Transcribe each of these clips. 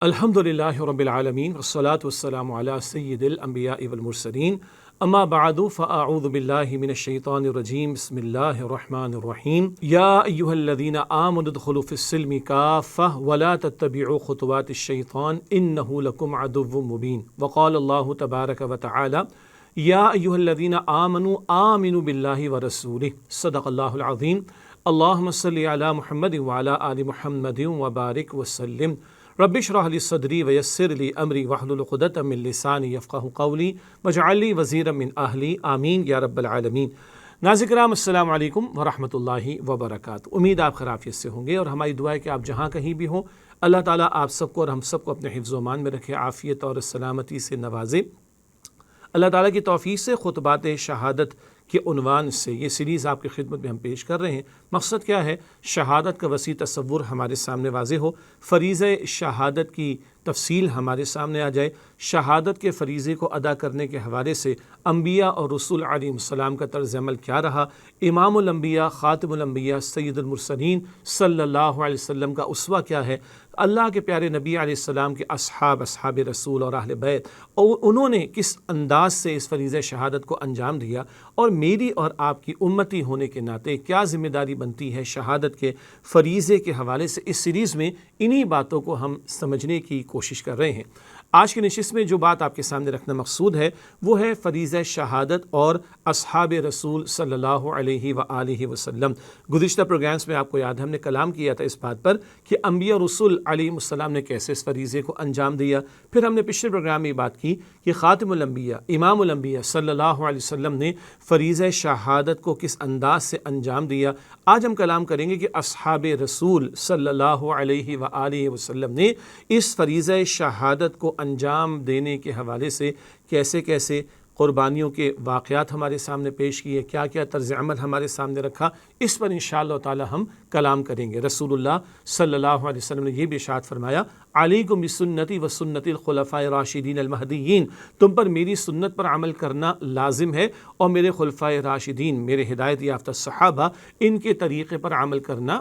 الحمدللہ رب العالمین والصلاة والسلام علی سید الانبیاء والمرسلین اما بعد فاعوذ باللہ من الشیطان الرجیم بسم اللہ الرحمن الرحیم یا ایہا الذین آمنوا ادخلوا فی السلم کافۃ ولا تتبعوا خطوات الشیطان انہ لکم عدو مبین وقال اللہ تبارک وتعالی یا ایہا الذین آمنوا آمنوا باللہ ورسولہ صدق اللہ العظیم اللہم صلی علی محمد وعلی آل محمد وبارک وسلم رب اشرح لی صدری ویسر لی امری واحلل عقدۃ من لسانی یفقہوا قولی واجعل لی وزیرا من اہلی آمین یا رب العالمین۔ ناظرین کرام السلام علیکم ورحمۃ اللہ وبرکاتہ۔ امید آپ خیریت سے ہوں گے اور ہماری دعا ہے کہ آپ جہاں کہیں بھی ہوں اللہ تعالیٰ آپ سب کو اور ہم سب کو اپنے حفظ و امان میں رکھے، عافیت اور سلامتی سے نوازے۔ اللہ تعالیٰ کی توفیق سے خطبات شہادت کے عنوان سے یہ سیریز آپ کی خدمت میں ہم پیش کر رہے ہیں۔ مقصد کیا ہے؟ شہادت کا وسیع تصور ہمارے سامنے واضح ہو، فریضہ شہادت کی تفصیل ہمارے سامنے آ جائے، شہادت کے فریضے کو ادا کرنے کے حوالے سے انبیاء اور رسول علیہ السلام کا طرز عمل کیا رہا، امام الانبیاء خاتم الانبیاء سید المرسلین صلی اللہ علیہ وسلم کا اسوہ کیا ہے، اللہ کے پیارے نبی علیہ السلام کے اصحاب رسول اور اہل بیت، اور انہوں نے کس انداز سے اس فریضہ شہادت کو انجام دیا، اور میری اور آپ کی امتی ہونے کے ناطے کیا ذمہ داری بنتی ہے شہادت کے فریضے کے حوالے سے۔ اس سیریز میں انہی باتوں کو ہم سمجھنے کی کوشش کر رہے ہیں۔ آج کی نشست میں جو بات آپ کے سامنے رکھنا مقصود ہے وہ ہے فریضہ شہادت اور اصحاب رسول صلی اللہ علیہ وآلہ وسلم۔ گزشتہ پروگرامز میں آپ کو یاد ہے ہم نے کلام کیا تھا اس بات پر کہ انبیاء اور رسول علیہ السلام نے کیسے اس فریضے کو انجام دیا۔ پھر ہم نے پچھلے پروگرام میں یہ بات کی کہ خاتم الانبیاء امام الانبیاء صلی اللہ علیہ وسلم نے فریضہ شہادت کو کس انداز سے انجام دیا۔ آج ہم کلام کریں گے کہ اصحاب رسول صلی اللہ علیہ وآلہ وسلم نے اس فریضہ شہادت کو انجام دینے کے حوالے سے کیسے کیسے قربانیوں کے واقعات ہمارے سامنے پیش کیے، کیا کیا طرز عمل ہمارے سامنے رکھا، اس پر انشاءاللہ تعالی ہم کلام کریں گے۔ رسول اللہ صلی اللہ علیہ وسلم نے یہ بھی ارشاد فرمایا، علیکم بسنتی و سنت الخلفاء راشدین المہدیین، تم پر میری سنت پر عمل کرنا لازم ہے اور میرے خلفائے راشدین، میرے ہدایت یافتہ صحابہ، ان کے طریقے پر عمل کرنا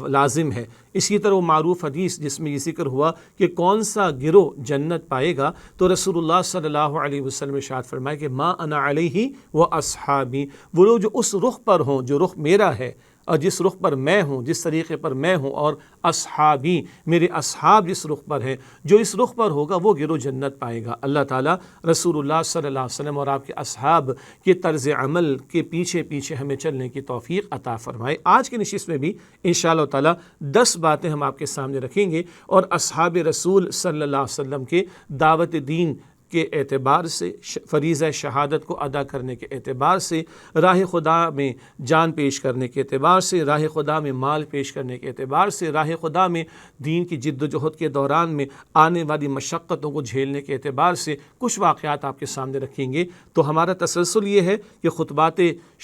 لازم ہے۔ اسی طرح وہ معروف حدیث جس میں یہ ذکر ہوا کہ کون سا گروہ جنت پائے گا، تو رسول اللہ صلی اللہ علیہ وسلم ارشاد فرمایا کہ ما انا علیہ و اصحابی، وہ لوگ جو اس رخ پر ہوں جو رخ میرا ہے اور جس رخ پر میں ہوں، جس طریقے پر میں ہوں، اور اصحابی، میرے اصحاب جس رخ پر ہیں، جو اس رخ پر ہوگا وہ گروہ جنت پائے گا۔ اللہ تعالیٰ رسول اللہ صلی اللہ علیہ وسلم اور آپ کے اصحاب کے طرز عمل کے پیچھے پیچھے ہمیں چلنے کی توفیق عطا فرمائے۔ آج کی نشست میں بھی انشاءاللہ تعالیٰ 10 باتیں ہم آپ کے سامنے رکھیں گے اور اصحاب رسول صلی اللہ علیہ وسلم کے دعوت دین کے اعتبار سے، فریضہ شہادت کو ادا کرنے کے اعتبار سے، راہ خدا میں جان پیش کرنے کے اعتبار سے، راہ خدا میں مال پیش کرنے کے اعتبار سے، راہ خدا میں دین کی جد و جہد کے دوران میں آنے والی مشقتوں کو جھیلنے کے اعتبار سے کچھ واقعات آپ کے سامنے رکھیں گے۔ تو ہمارا تسلسل یہ ہے کہ خطبات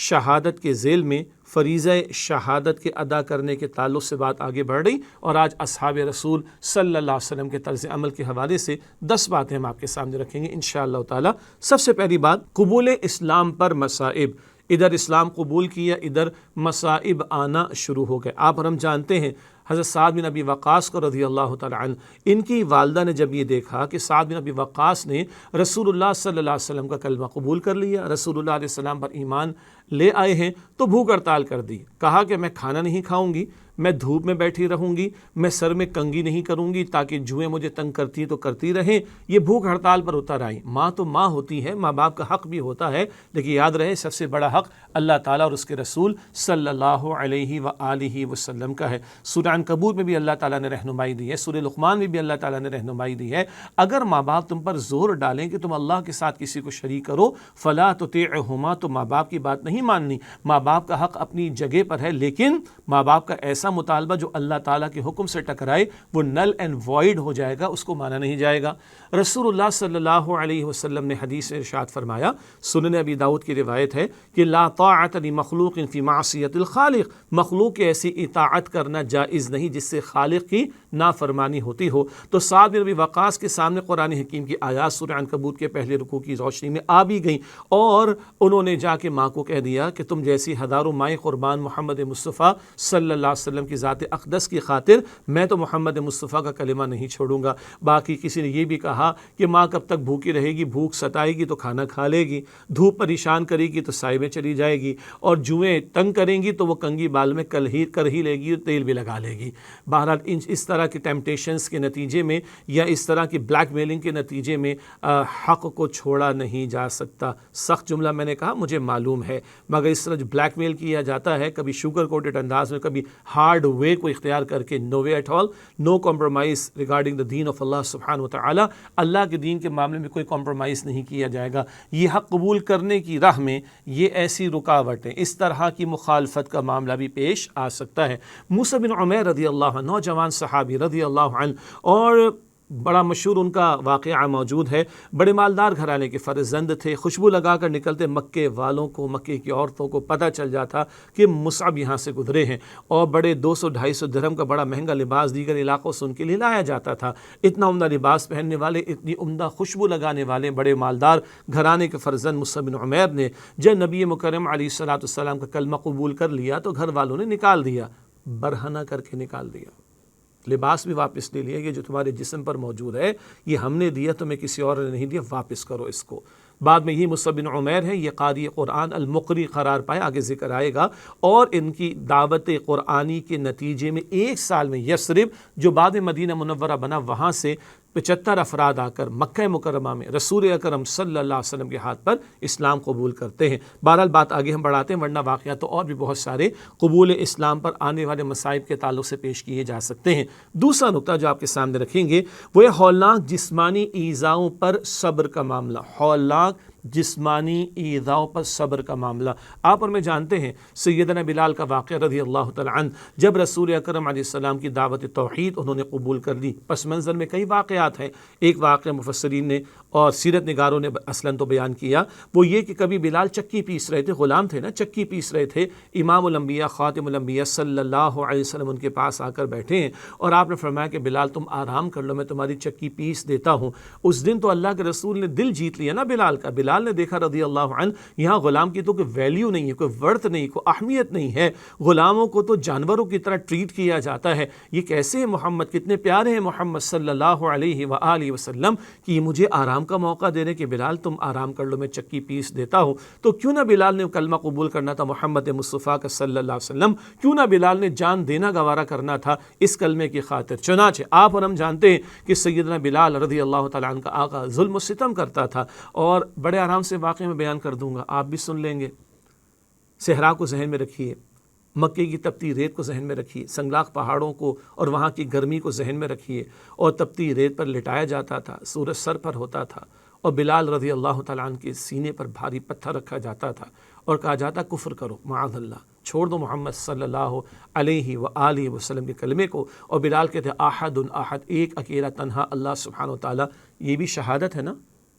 شہادت کے ذیل میں فریضہ شہادت کے ادا کرنے کے تعلق سے بات آگے بڑھ رہی، اور آج اصحاب رسول صلی اللہ علیہ وسلم کے طرز عمل کے حوالے سے 10 باتیں ہم آپ کے سامنے رکھیں گے انشاءاللہ تعالی۔ سب سے پہلی بات، قبول اسلام پر مصائب۔ ادھر اسلام قبول کیا، ادھر مصائب آنا شروع ہو گئے۔ آپ اور ہم جانتے ہیں حضرت سعد بن ابی وقاص کو رضی اللہ تعالیٰ عنہ، ان کی والدہ نے جب یہ دیکھا کہ سعد بن ابی وقاص نے رسول اللہ صلی اللہ علیہ وسلم کا کلمہ قبول کر لیا، رسول اللہ علیہ السلام پر ایمان لے آئے ہیں، تو بھوک ہڑتال کر دی۔ کہا کہ میں کھانا نہیں کھاؤں گی، میں دھوپ میں بیٹھی رہوں گی، میں سر میں کنگھی نہیں کروں گی تاکہ جوئیں مجھے تنگ کرتی تو کرتی رہیں۔ یہ بھوک ہڑتال پر اتر آئی۔ ماں تو ماں ہوتی ہے، ماں باپ کا حق بھی ہوتا ہے، لیکن یاد رہے سب سے بڑا حق اللہ تعالیٰ اور اس کے رسول صلی اللہ علیہ وآلہ وسلم کا ہے۔ سورہ عنکبوت میں بھی اللہ تعالیٰ نے رہنمائی دی ہے، سورہ لقمان میں بھی اللہ تعالیٰ نے رہنمائی دی ہے، اگر ماں باپ تم پر زور ڈالیں کہ تم اللہ کے ساتھ کسی کو شریک کرو، فلا تطیعہما، تو ماں باپ کی بات نہیں ماننی۔ ماں باپ کا حق اپنی جگہ پر ہے، لیکن ماں باپ کا ایسا مطالبہ جو اللہ تعالیٰ کے حکم سے ٹکرائے وہ نل اینڈ وائڈ ہو جائے گا، اس کو مانا نہیں جائے گا۔ رسول اللہ صلی اللہ علیہ وسلم نے حدیث میں ارشاد فرمایا، سنن ابی داؤد کی روایت ہے کہ لا طاعت لمخلوق فی معصیت الخالق، مخلوق کی ایسی اطاعت کرنا جائز نہیں جس سے خالق کی نافرمانی ہوتی ہو۔ تو سعد بن ابی وقاص کے سامنے قرآن حکیم کی آیات سورہ عنکبوت کے پہلے رکوع کی روشنی میں آ بھی گئیں، اور انہوں نے جا کے ماں کو کہہ دیا کہ تم جیسی ہزاروں مائیں قربان محمد مصطفیٰ صلی اللہ علیہ وسلم کی ذات اقدس کی خاطر میں تو محمد مصطفیٰ کا کلمہ نہیں چھوڑوں گا۔ باقی کسی نے یہ بھی کہا کہ ماں کب تک بھوکی رہے گی، بھوک ستائے گی تو کھانا کھا لے گی، دھوپ پریشان کرے گی تو سائے میں چلی جائے گی، اور جوئیں تنگ کریں گی تو وہ کنگھی بال میں کر ہی لے گی اور تیل بھی لگا لے گی۔ بہرحال اس طرح کی ٹیمپٹیشنز کے نتیجے میں یا اس طرح کی بلیک میلنگ کے نتیجے میں حق کو چھوڑا نہیں جا سکتا۔ سخت جملہ میں نے کہا مجھے معلوم ہے، مگر اس طرح جو بلیک میل کیا جاتا ہے، کبھی شوگر کوٹڈ انداز میں، کبھی ہارڈ وے کو اختیار کر کے، no way at all, no compromise regarding the دین آف اللہ سبحانہ وتعالی، اللہ کے دین کے معاملے میں کوئی کمپرومائز نہیں کیا جائے گا۔ یہ حق قبول کرنے کی راہ میں یہ ایسی رکاوٹیں، اس طرح کی مخالفت کا معاملہ بھی پیش آ سکتا ہے۔ موسیٰ بن عمیر رضی اللہ عنہ، نوجوان صحابی رضی اللہ عنہ، اور بڑا مشہور ان کا واقعہ موجود ہے، بڑے مالدار گھرانے کے فرزند تھے، خوشبو لگا کر نکلتے مکے والوں کو، مکے کی عورتوں کو پتہ چل جاتا کہ مصعب یہاں سے گزرے ہیں، اور بڑے 200-250 درہم کا بڑا مہنگا لباس دیگر علاقوں سے ان کے لیے لایا جاتا تھا۔ اتنا عمدہ لباس پہننے والے، اتنی عمدہ خوشبو لگانے والے بڑے مالدار گھرانے کے فرزند موسیٰ بن عمیر نے جب نبی مکرم علیہ الصلوۃ والسلام کا کلمہ قبول کر لیا تو گھر والوں نے نکال دیا، برہنہ کر کے نکال دیا، لباس بھی واپس لے لیا، یہ جو تمہارے جسم پر موجود ہے یہ ہم نے دیا، تمہیں کسی اور نے نہیں دیا، واپس کرو اس کو۔ بعد میں یہ موسیٰ بن عمیر ہے، یہ قاری قرآن المقری قرار پائے، آگے ذکر آئے گا، اور ان کی دعوت قرآنی کے نتیجے میں 1 سال میں یثرب جو بعد مدینہ منورہ بنا، وہاں سے 75 افراد آ کر مکہ مکرمہ میں رسول اکرم صلی اللہ علیہ وسلم کے ہاتھ پر اسلام قبول کرتے ہیں۔ بہرحال بات آگے ہم بڑھاتے ہیں، ورنہ واقعات تو اور بھی بہت سارے قبول اسلام پر آنے والے مصائب کے تعلق سے پیش کیے جا سکتے ہیں۔ دوسرا نقطہ جو آپ کے سامنے رکھیں گے وہ ہے ہولناک جسمانی ایذاؤں پر صبر کا معاملہ۔ ہولناک جسمانی ایذاؤں پر صبر کا معاملہ، آپ اور میں جانتے ہیں سیدنا بلال کا واقعہ رضی اللہ تعالی عنہ، جب رسول اکرم علیہ السلام کی دعوت توحید انہوں نے قبول کر لی، پس منظر میں کئی واقعات ہیں۔ ایک واقعہ مفسرین نے اور سیرت نگاروں نے اصلاً تو بیان کیا، وہ یہ کہ کبھی بلال چکی پیس رہے تھے، غلام تھے نا، چکی پیس رہے تھے، امام الانبیاء خاتم الانبیاء صلی اللہ علیہ وسلم ان کے پاس آ کر بیٹھے ہیں، اور آپ نے فرمایا کہ بلال تم آرام کر لو، میں تمہاری چکی پیس دیتا ہوں۔ اس دن تو اللہ کے رسول نے دل جیت لیا نا بلال کا۔ بلال نے دیکھا رضی اللہ عنہ یہاں غلام کی تو کوئی ویلیو نہیں ہے، کوئی ورتھ نہیں، کوئی اہمیت نہیں ہے، غلاموں کو تو جانوروں کی طرح ٹریٹ کیا جاتا ہے، یہ کیسے ہیں محمد، کتنے پیارے ہیں محمد صلی اللہ علیہ وآلہ وسلم کہ یہ مجھے آرام کا موقع دے رہے کہ بلال تم آرام کر لو، میں چکی پیس دیتا ہوں۔ تو کیوں نہ بلال نے کلمہ قبول کرنا تھا محمد مصطفیٰ کا صلی اللہ علیہ وسلم، کیوں نہ بلال نے جان دینا گوارا کرنا تھا اس کلمے کی خاطر۔ چنانچہ آپ اور ہم جانتے ہیں کہ سیدنا بلال رضی اللہ تعالیٰ عنہ کا آقا ظلم و ستم کرتا تھا، اور بڑے آرام سے واقعے میں بیان کر دوں گا، آپ بھی سن لیں گے۔ صحرا کو ذہن میں رکھیے، مکے کی تپتی ریت کو ذہن میں رکھیے، سنگلاخ پہاڑوں کو اور وہاں کی گرمی کو ذہن میں رکھیے، اور تپتی ریت پر لٹایا جاتا تھا، سورج سر پر ہوتا تھا، اور بلال رضی اللہ تعالیٰ عنہ کے سینے پر بھاری پتھر رکھا جاتا تھا اور کہا جاتا کفر کرو معاذ اللہ، چھوڑ دو محمد صلی اللہ علیہ وآلہ وسلم کے کلمے کو۔ اور بلال کہتے احد احد، ایک اکیلا تنہا اللہ سبحانہ وتعالیٰ، یہ بھی شہادت ہے نا،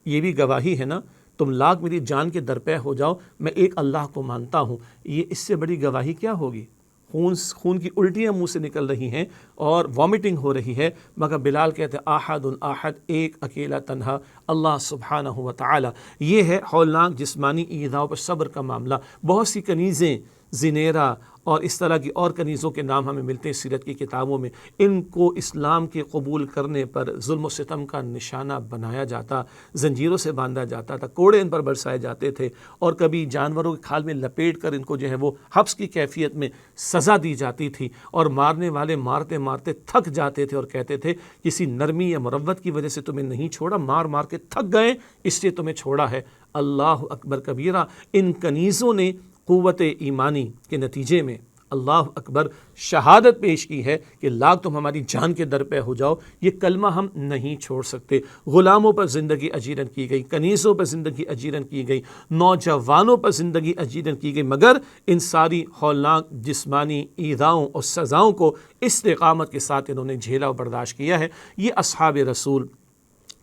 یہ بھی گواہی ہے نا، تم لاکھ میری جان کے درپے ہو جاؤ، میں ایک اللہ کو مانتا ہوں، یہ اس سے بڑی گواہی کیا ہوگی؟ خون کی الٹیاں منہ سے نکل رہی ہیں اور وامٹنگ ہو رہی ہے، مگر بلال کہتے ہیں احد احد، ایک اکیلا تنہا اللہ سبحانہ و تعالی۔ یہ ہے ہولناک جسمانی ایذاؤں پر صبر کا معاملہ۔ بہت سی کنیزیں، زنیرہ اور اس طرح کی اور کنیزوں کے نام ہمیں ملتے ہیں سیرت کی کتابوں میں، ان کو اسلام کے قبول کرنے پر ظلم و ستم کا نشانہ بنایا جاتا، زنجیروں سے باندھا جاتا تھا، کوڑے ان پر برسائے جاتے تھے، اور کبھی جانوروں کے کھال میں لپیٹ کر ان کو جو ہے وہ حبس کی کیفیت میں سزا دی جاتی تھی، اور مارنے والے مارتے مارتے تھک جاتے تھے اور کہتے تھے کسی نرمی یا مروت کی وجہ سے تمہیں نہیں چھوڑا، مار مار کے تھک گئے اس لیے تمہیں چھوڑا ہے۔ اللہ اکبر کبیرہ، ان کنیزوں نے قوت ایمانی کے نتیجے میں اللہ اکبر شہادت پیش کی ہے کہ لاکھ تم ہماری جان کے در پہ ہو جاؤ، یہ کلمہ ہم نہیں چھوڑ سکتے۔ غلاموں پر زندگی اجیرن کی گئی، کنیزوں پر زندگی اجیرن کی گئی، نوجوانوں پر زندگی اجیرن کی گئی، مگر ان ساری ہولناک جسمانی ایذاؤں اور سزاؤں کو استقامت کے ساتھ انہوں نے جھیلا و برداشت کیا ہے۔ یہ اصحاب رسول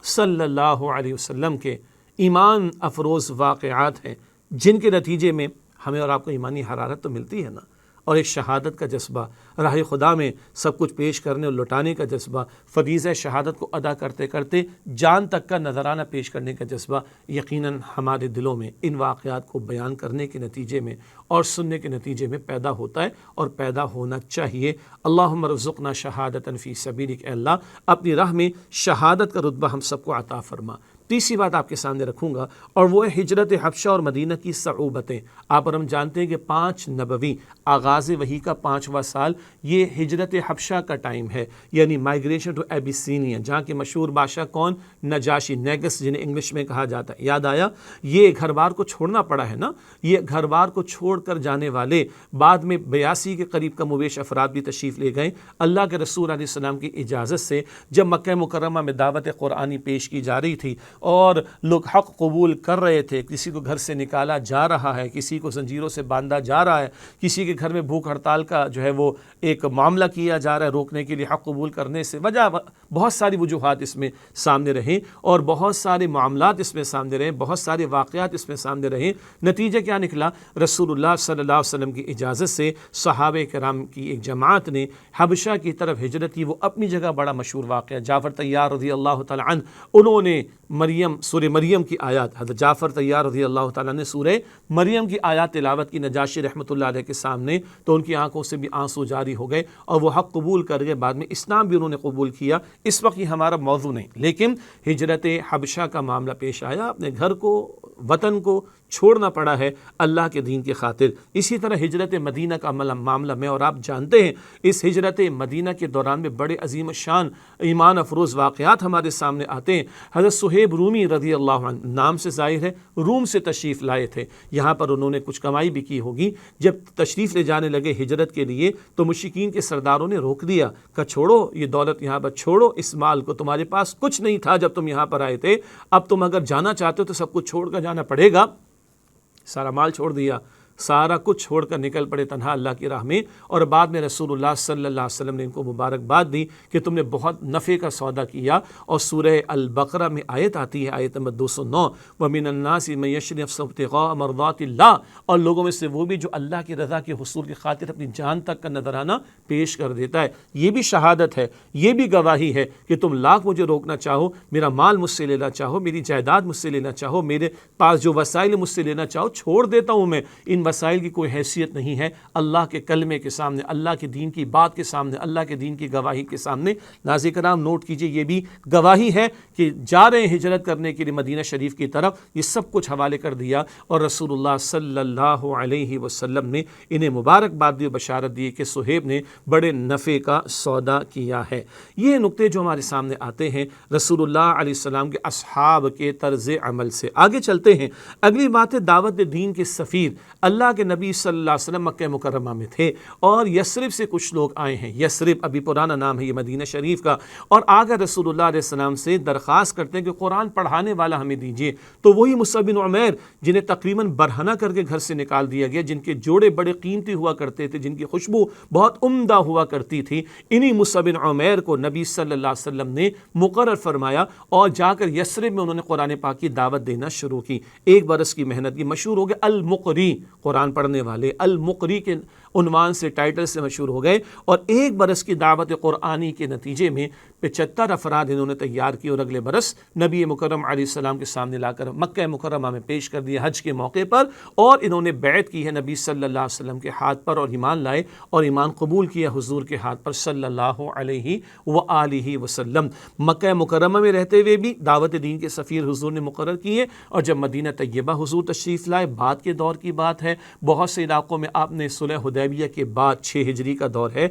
صلی اللہ علیہ وسلم کے ایمان افروز واقعات ہیں، جن کے نتیجے میں ہمیں اور آپ کو ایمانی حرارت تو ملتی ہے نا، اور ایک شہادت کا جذبہ، راہ خدا میں سب کچھ پیش کرنے اور لٹانے کا جذبہ، فریضہ شہادت کو ادا کرتے کرتے جان تک کا نذرانہ پیش کرنے کا جذبہ یقیناً ہمارے دلوں میں ان واقعات کو بیان کرنے کے نتیجے میں اور سننے کے نتیجے میں پیدا ہوتا ہے اور پیدا ہونا چاہیے۔ اللہم ارزقنا شہادۃ فی سبیلک، اے اللہ اپنی راہ میں شہادت کا رتبہ ہم سب کو عطا فرما۔ تیسری بات آپ کے سامنے رکھوں گا اور وہ ہے ہجرت حبشہ اور مدینہ کی صعوبتیں۔ آپ اور ہم جانتے ہیں کہ 5 نبوی آغاز وحی کا 5واں سال یہ ہجرت حبشہ کا ٹائم ہے، یعنی مائیگریشن ٹو ایبیسینیا، جہاں کے مشہور بادشاہ کون؟ نجاشی، نیگس جنہیں انگلش میں کہا جاتا ہے۔ یاد آیا یہ گھر بار کو چھوڑنا پڑا ہے نا، یہ گھر بار کو چھوڑ کر جانے والے بعد میں 82 کے قریب کم و بیش افراد بھی تشریف لے گئے اللہ کے رسول علیہ السلام کی اجازت سے۔ جب مکہ مکرمہ میں دعوت قرآنی پیش کی جا رہی تھی اور لوگ حق قبول کر رہے تھے، کسی کو گھر سے نکالا جا رہا ہے، کسی کو زنجیروں سے باندھا جا رہا ہے، کسی کے گھر میں بھوک ہڑتال کا جو ہے وہ ایک معاملہ کیا جا رہا ہے روکنے کے لیے حق قبول کرنے سے، وجہ بہت ساری وجوہات اس میں سامنے رہیں اور بہت سارے معاملات اس میں سامنے رہیں، بہت سارے واقعات اس میں سامنے رہیں۔ نتیجہ کیا نکلا؟ رسول اللہ صلی اللہ علیہ وسلم کی اجازت سے صحابہ کرام کی ایک جماعت نے حبشہ کی طرف ہجرت کی۔ وہ اپنی جگہ بڑا مشہور واقعہ، جعفر طیار رضی اللہ تعالی عنہ، انہوں نے سورہ مریم کی آیات، حضرت جعفر طیار رضی اللہ تعالیٰ نے سورہ مریم کی آیات تلاوت کی نجاشی رحمۃ اللہ علیہ کے سامنے، تو ان کی آنکھوں سے بھی آنسو جاری ہو گئے اور وہ حق قبول کر گئے، بعد میں اسلام بھی انہوں نے قبول کیا۔ اس وقت یہ ہمارا موضوع نہیں، لیکن ہجرت حبشہ کا معاملہ پیش آیا، اپنے گھر کو، وطن کو چھوڑنا پڑا ہے اللہ کے دین کی خاطر۔ اسی طرح ہجرت مدینہ کا معاملہ میں اور آپ جانتے ہیں، اس ہجرت مدینہ کے دوران میں بڑے عظیم شان ایمان افروز واقعات ہمارے سامنے آتے ہیں۔ حضرت صہیب رومی رضی اللہ عنہ، نام سے ظاہر ہے روم سے تشریف لائے تھے، یہاں پر انہوں نے کچھ کمائی بھی کی ہوگی۔ جب تشریف لے جانے لگے ہجرت کے لیے تو مشرکین کے سرداروں نے روک دیا، کہا چھوڑو یہ دولت یہاں پر، چھوڑو اس مال کو، تمہارے پاس کچھ نہیں تھا جب تم یہاں پر آئے تھے، اب تم اگر جانا چاہتے ہو تو سب کچھ چھوڑ کر جانا پڑے گا۔ سارا مال چھوڑ دیا، سارا کچھ چھوڑ کر نکل پڑے تنہا اللہ کی راہ میں، اور بعد میں رسول اللہ صلی اللہ علیہ وسلم نے ان کو مبارکباد دی کہ تم نے بہت نفع کا سودا کیا۔ اور سورہ البقرہ میں آیت آتی ہے، آیت نمبر 209، وَمِنَ النَّاسِ مَن يَشْرِي نَفْسَهُ ابْتِغَاءَ مَرْضَاتِ اللَّهِ، اور لوگوں میں سے وہ بھی جو اللہ کی رضا کے حصول کی خاطر اپنی جان تک کا نذرانہ پیش کر دیتا ہے۔ یہ بھی شہادت ہے، یہ بھی گواہی ہے کہ تم لاکھ مجھے روکنا چاہو، میرا مال مجھ سے لینا چاہو، میری جائیداد مجھ سے لینا چاہو، میرے پاس جو وسائل مجھ سے لینا چاہو، چھوڑ دیتا ہوں میں۔ ان وسائل کی کوئی حیثیت نہیں ہے اللہ کے کلمے کے سامنے، اللہ کے دین کی بات کے سامنے، اللہ کے دین کی گواہی کے سامنے۔ ناظرین کرام نوٹ کیجئے، یہ بھی گواہی ہے کہ جا رہے ہیں ہجرت کرنے کے لیے مدینہ شریف کی طرف، یہ سب کچھ حوالے کر دیا اور رسول اللہ صلی اللہ علیہ وسلم نے انہیں مبارکباد دی، بشارت دی کہ صہیب نے بڑے نفع کا سودا کیا ہے۔ یہ نقطے جو ہمارے سامنے آتے ہیں رسول اللہ علیہ السلام کے اصحاب کے طرز عمل سے۔ آگے چلتے ہیں، اگلی بات ہے دعوت دین کے سفیر۔ اللہ کے نبی صلی اللہ علیہ وسلم مکہ مکرمہ میں تھے اور یثرب سے کچھ لوگ آئے ہیں۔ یثرب ابھی پرانا نام ہے یہ مدینہ شریف کا، اور آگے رسول اللہ علیہ السلام سے درخواست کرتے ہیں کہ قرآن پڑھانے والا ہمیں دیجیے۔ تو وہی مصعب بن عمیر جنہیں تقریباً برہنہ کر کے گھر سے نکال دیا گیا، جن کے جوڑے بڑے قیمتی ہوا کرتے تھے، جن کی خوشبو بہت عمدہ ہوا کرتی تھی، انہی مصعب بن عمیر کو نبی صلی اللہ علیہ وسلم نے مقرر فرمایا اور جا کر یثرب میں انہوں نے قرآن پاک کی دعوت دینا شروع کی۔ 1 برس کی محنت، یہ مشہور ہو گیا المقری، قرآن پڑھنے والے، المقری کے عنوان سے، ٹائٹل سے مشہور ہو گئے، اور 1 برس کی دعوت قرآنی کے نتیجے میں 75 افراد انہوں نے تیار کیے اور اگلے برس نبی مکرم علیہ السلام کے سامنے لا کر مکہ مکرمہ میں پیش کر دیا حج کے موقع پر، اور انہوں نے بیعت کی ہے نبی صلی اللہ علیہ وسلم کے ہاتھ پر اور ایمان لائے اور ایمان قبول کیا حضور کے ہاتھ پر صلی اللہ علیہ وآلہ وسلم۔ مکہ مکرمہ میں رہتے ہوئے بھی دعوت دین کے سفیر حضور نے مقرر کیے، اور جب مدینہ طیبہ حضور تشریف لائے، بعد کے دور کی بات ہے، بہت سے علاقوں میں آپ نے صلح حدیبیہ کے بعد 6 ہجری کا دور ہے،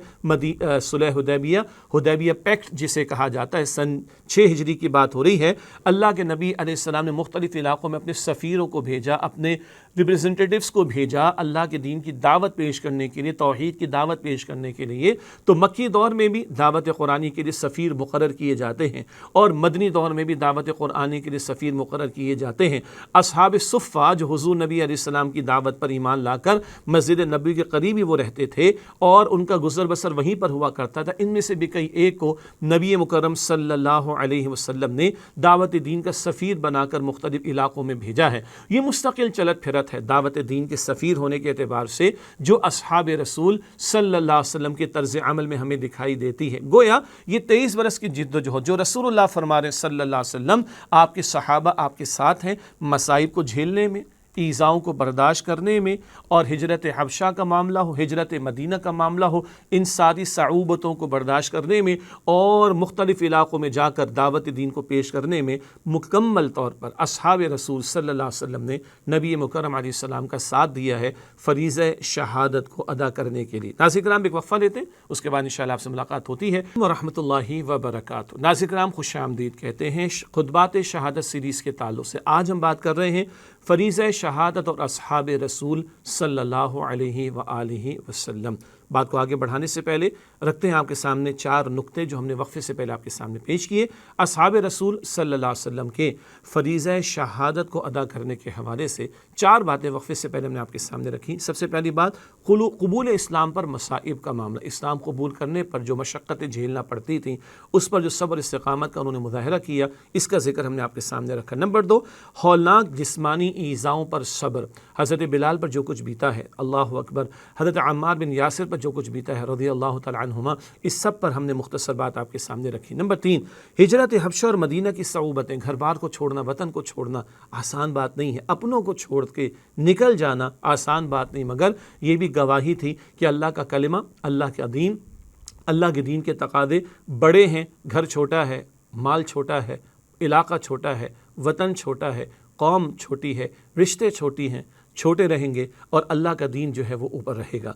صلح حدیبیہ پیکٹ جسے کہا جاتا ہے، سن 6 ہجری کی بات ہو رہی ہے۔ اللہ کے نبی علیہ السلام نے مختلف علاقوں میں اپنے سفیروں کو بھیجا، اپنے ریپرزنٹیٹیوز کو بھیجا اللہ کے دین کی دعوت پیش کرنے کے لیے، توحید کی دعوت پیش کرنے کے لیے۔ تو مکی دور میں بھی دعوت قرآنی کے لیے سفیر مقرر کیے جاتے ہیں، اور مدنی دور میں بھی دعوت قرآنی کے لیے سفیر مقرر کیے جاتے ہیں۔ اصحاب صفہ جو حضور نبی علیہ السلام کی دعوت پر ایمان لا کر مسجد نبوی کے قریب ہی وہ رہتے تھے اور ان کا گزر بسر وہیں پر ہوا کرتا تھا، ان میں سے بھی کئی ایک کو نبی مکرم صلی اللہ علیہ وسلم نے دعوت دین کا سفیر بنا کر مختلف علاقوں میں بھیجا ہے۔ یہ مستقل چلت پھرت ہے دعوت دین کے سفیر ہونے کے اعتبار سے جو اصحاب رسول صلی اللہ علیہ وسلم کے طرز عمل میں ہمیں دکھائی دیتی ہے۔ گویا یہ 23 برس کی جد و جہد جو رسول اللہ فرما رہے ہیں صلی اللہ علیہ وسلم، آپ کے صحابہ آپ کے ساتھ ہیں مصائب کو جھیلنے میں، ایذاؤں کو برداشت کرنے میں، اور ہجرت حبشہ کا معاملہ ہو، ہجرت مدینہ کا معاملہ ہو، ان ساری صعوبتوں کو برداشت کرنے میں اور مختلف علاقوں میں جا کر دعوت دین کو پیش کرنے میں مکمل طور پر اصحاب رسول صلی اللہ علیہ وسلم نے نبی مکرم علیہ السلام کا ساتھ دیا ہے فریضہ شہادت کو ادا کرنے کے لیے۔ ناظرین کرام ایک وقفہ لیتے ہیں، اس کے بعد انشاءاللہ آپ سے ملاقات ہوتی ہے۔ ورحمۃ اللہ وبرکاتہ۔ ناظرین کرام خوش آمدید کہتے ہیں خطبات شہادت سیریز کے تعلق سے۔ آج ہم بات کر رہے ہیں فریضہ شہادت اور اصحاب رسول صلی اللہ علیہ وآلہ وسلم۔ بات کو آگے بڑھانے سے پہلے رکھتے ہیں آپ کے سامنے 4 نقطے جو ہم نے وقفے سے پہلے آپ کے سامنے پیش کیے۔ اصحاب رسول صلی اللہ علیہ وسلم کے فریضہ شہادت کو ادا کرنے کے حوالے سے 4 باتیں وقفے سے پہلے ہم نے آپ کے سامنے رکھی۔ سب سے پہلی بات قبول اسلام پر مصائب کا معاملہ، اسلام قبول کرنے پر جو مشقتیں جھیلنا پڑتی تھیں اس پر جو صبر استقامت کا انہوں نے مظاہرہ کیا، اس کا ذکر ہم نے آپ کے سامنے رکھا۔ نمبر 2 ہولناک جسمانی ایذاؤں پر صبر، حضرت بلال پر جو کچھ بیتا ہے، اللہ اکبر، حضرت عمار بن یاسر پر جو کچھ بیتا ہے رضی اللہ تعالی عنہما، اس سب پر ہم نے مختصر بات آپ کے سامنے رکھی۔ نمبر 3 ہجرت حبشہ اور مدینہ کی صعوبتیں، گھر بار کو چھوڑنا، وطن کو چھوڑنا آسان بات نہیں ہے، اپنوں کو چھوڑ کے نکل جانا آسان بات نہیں، مگر یہ بھی گواہی تھی کہ اللہ کا کلمہ، اللہ کا دین، اللہ کے دین کے تقاضے بڑے ہیں۔ گھر چھوٹا ہے، مال چھوٹا ہے، علاقہ چھوٹا ہے، وطن چھوٹا ہے، قوم چھوٹی ہے، رشتے چھوٹی ہیں، چھوٹے رہیں گے اور اللہ کا دین جو ہے وہ اوپر رہے گا۔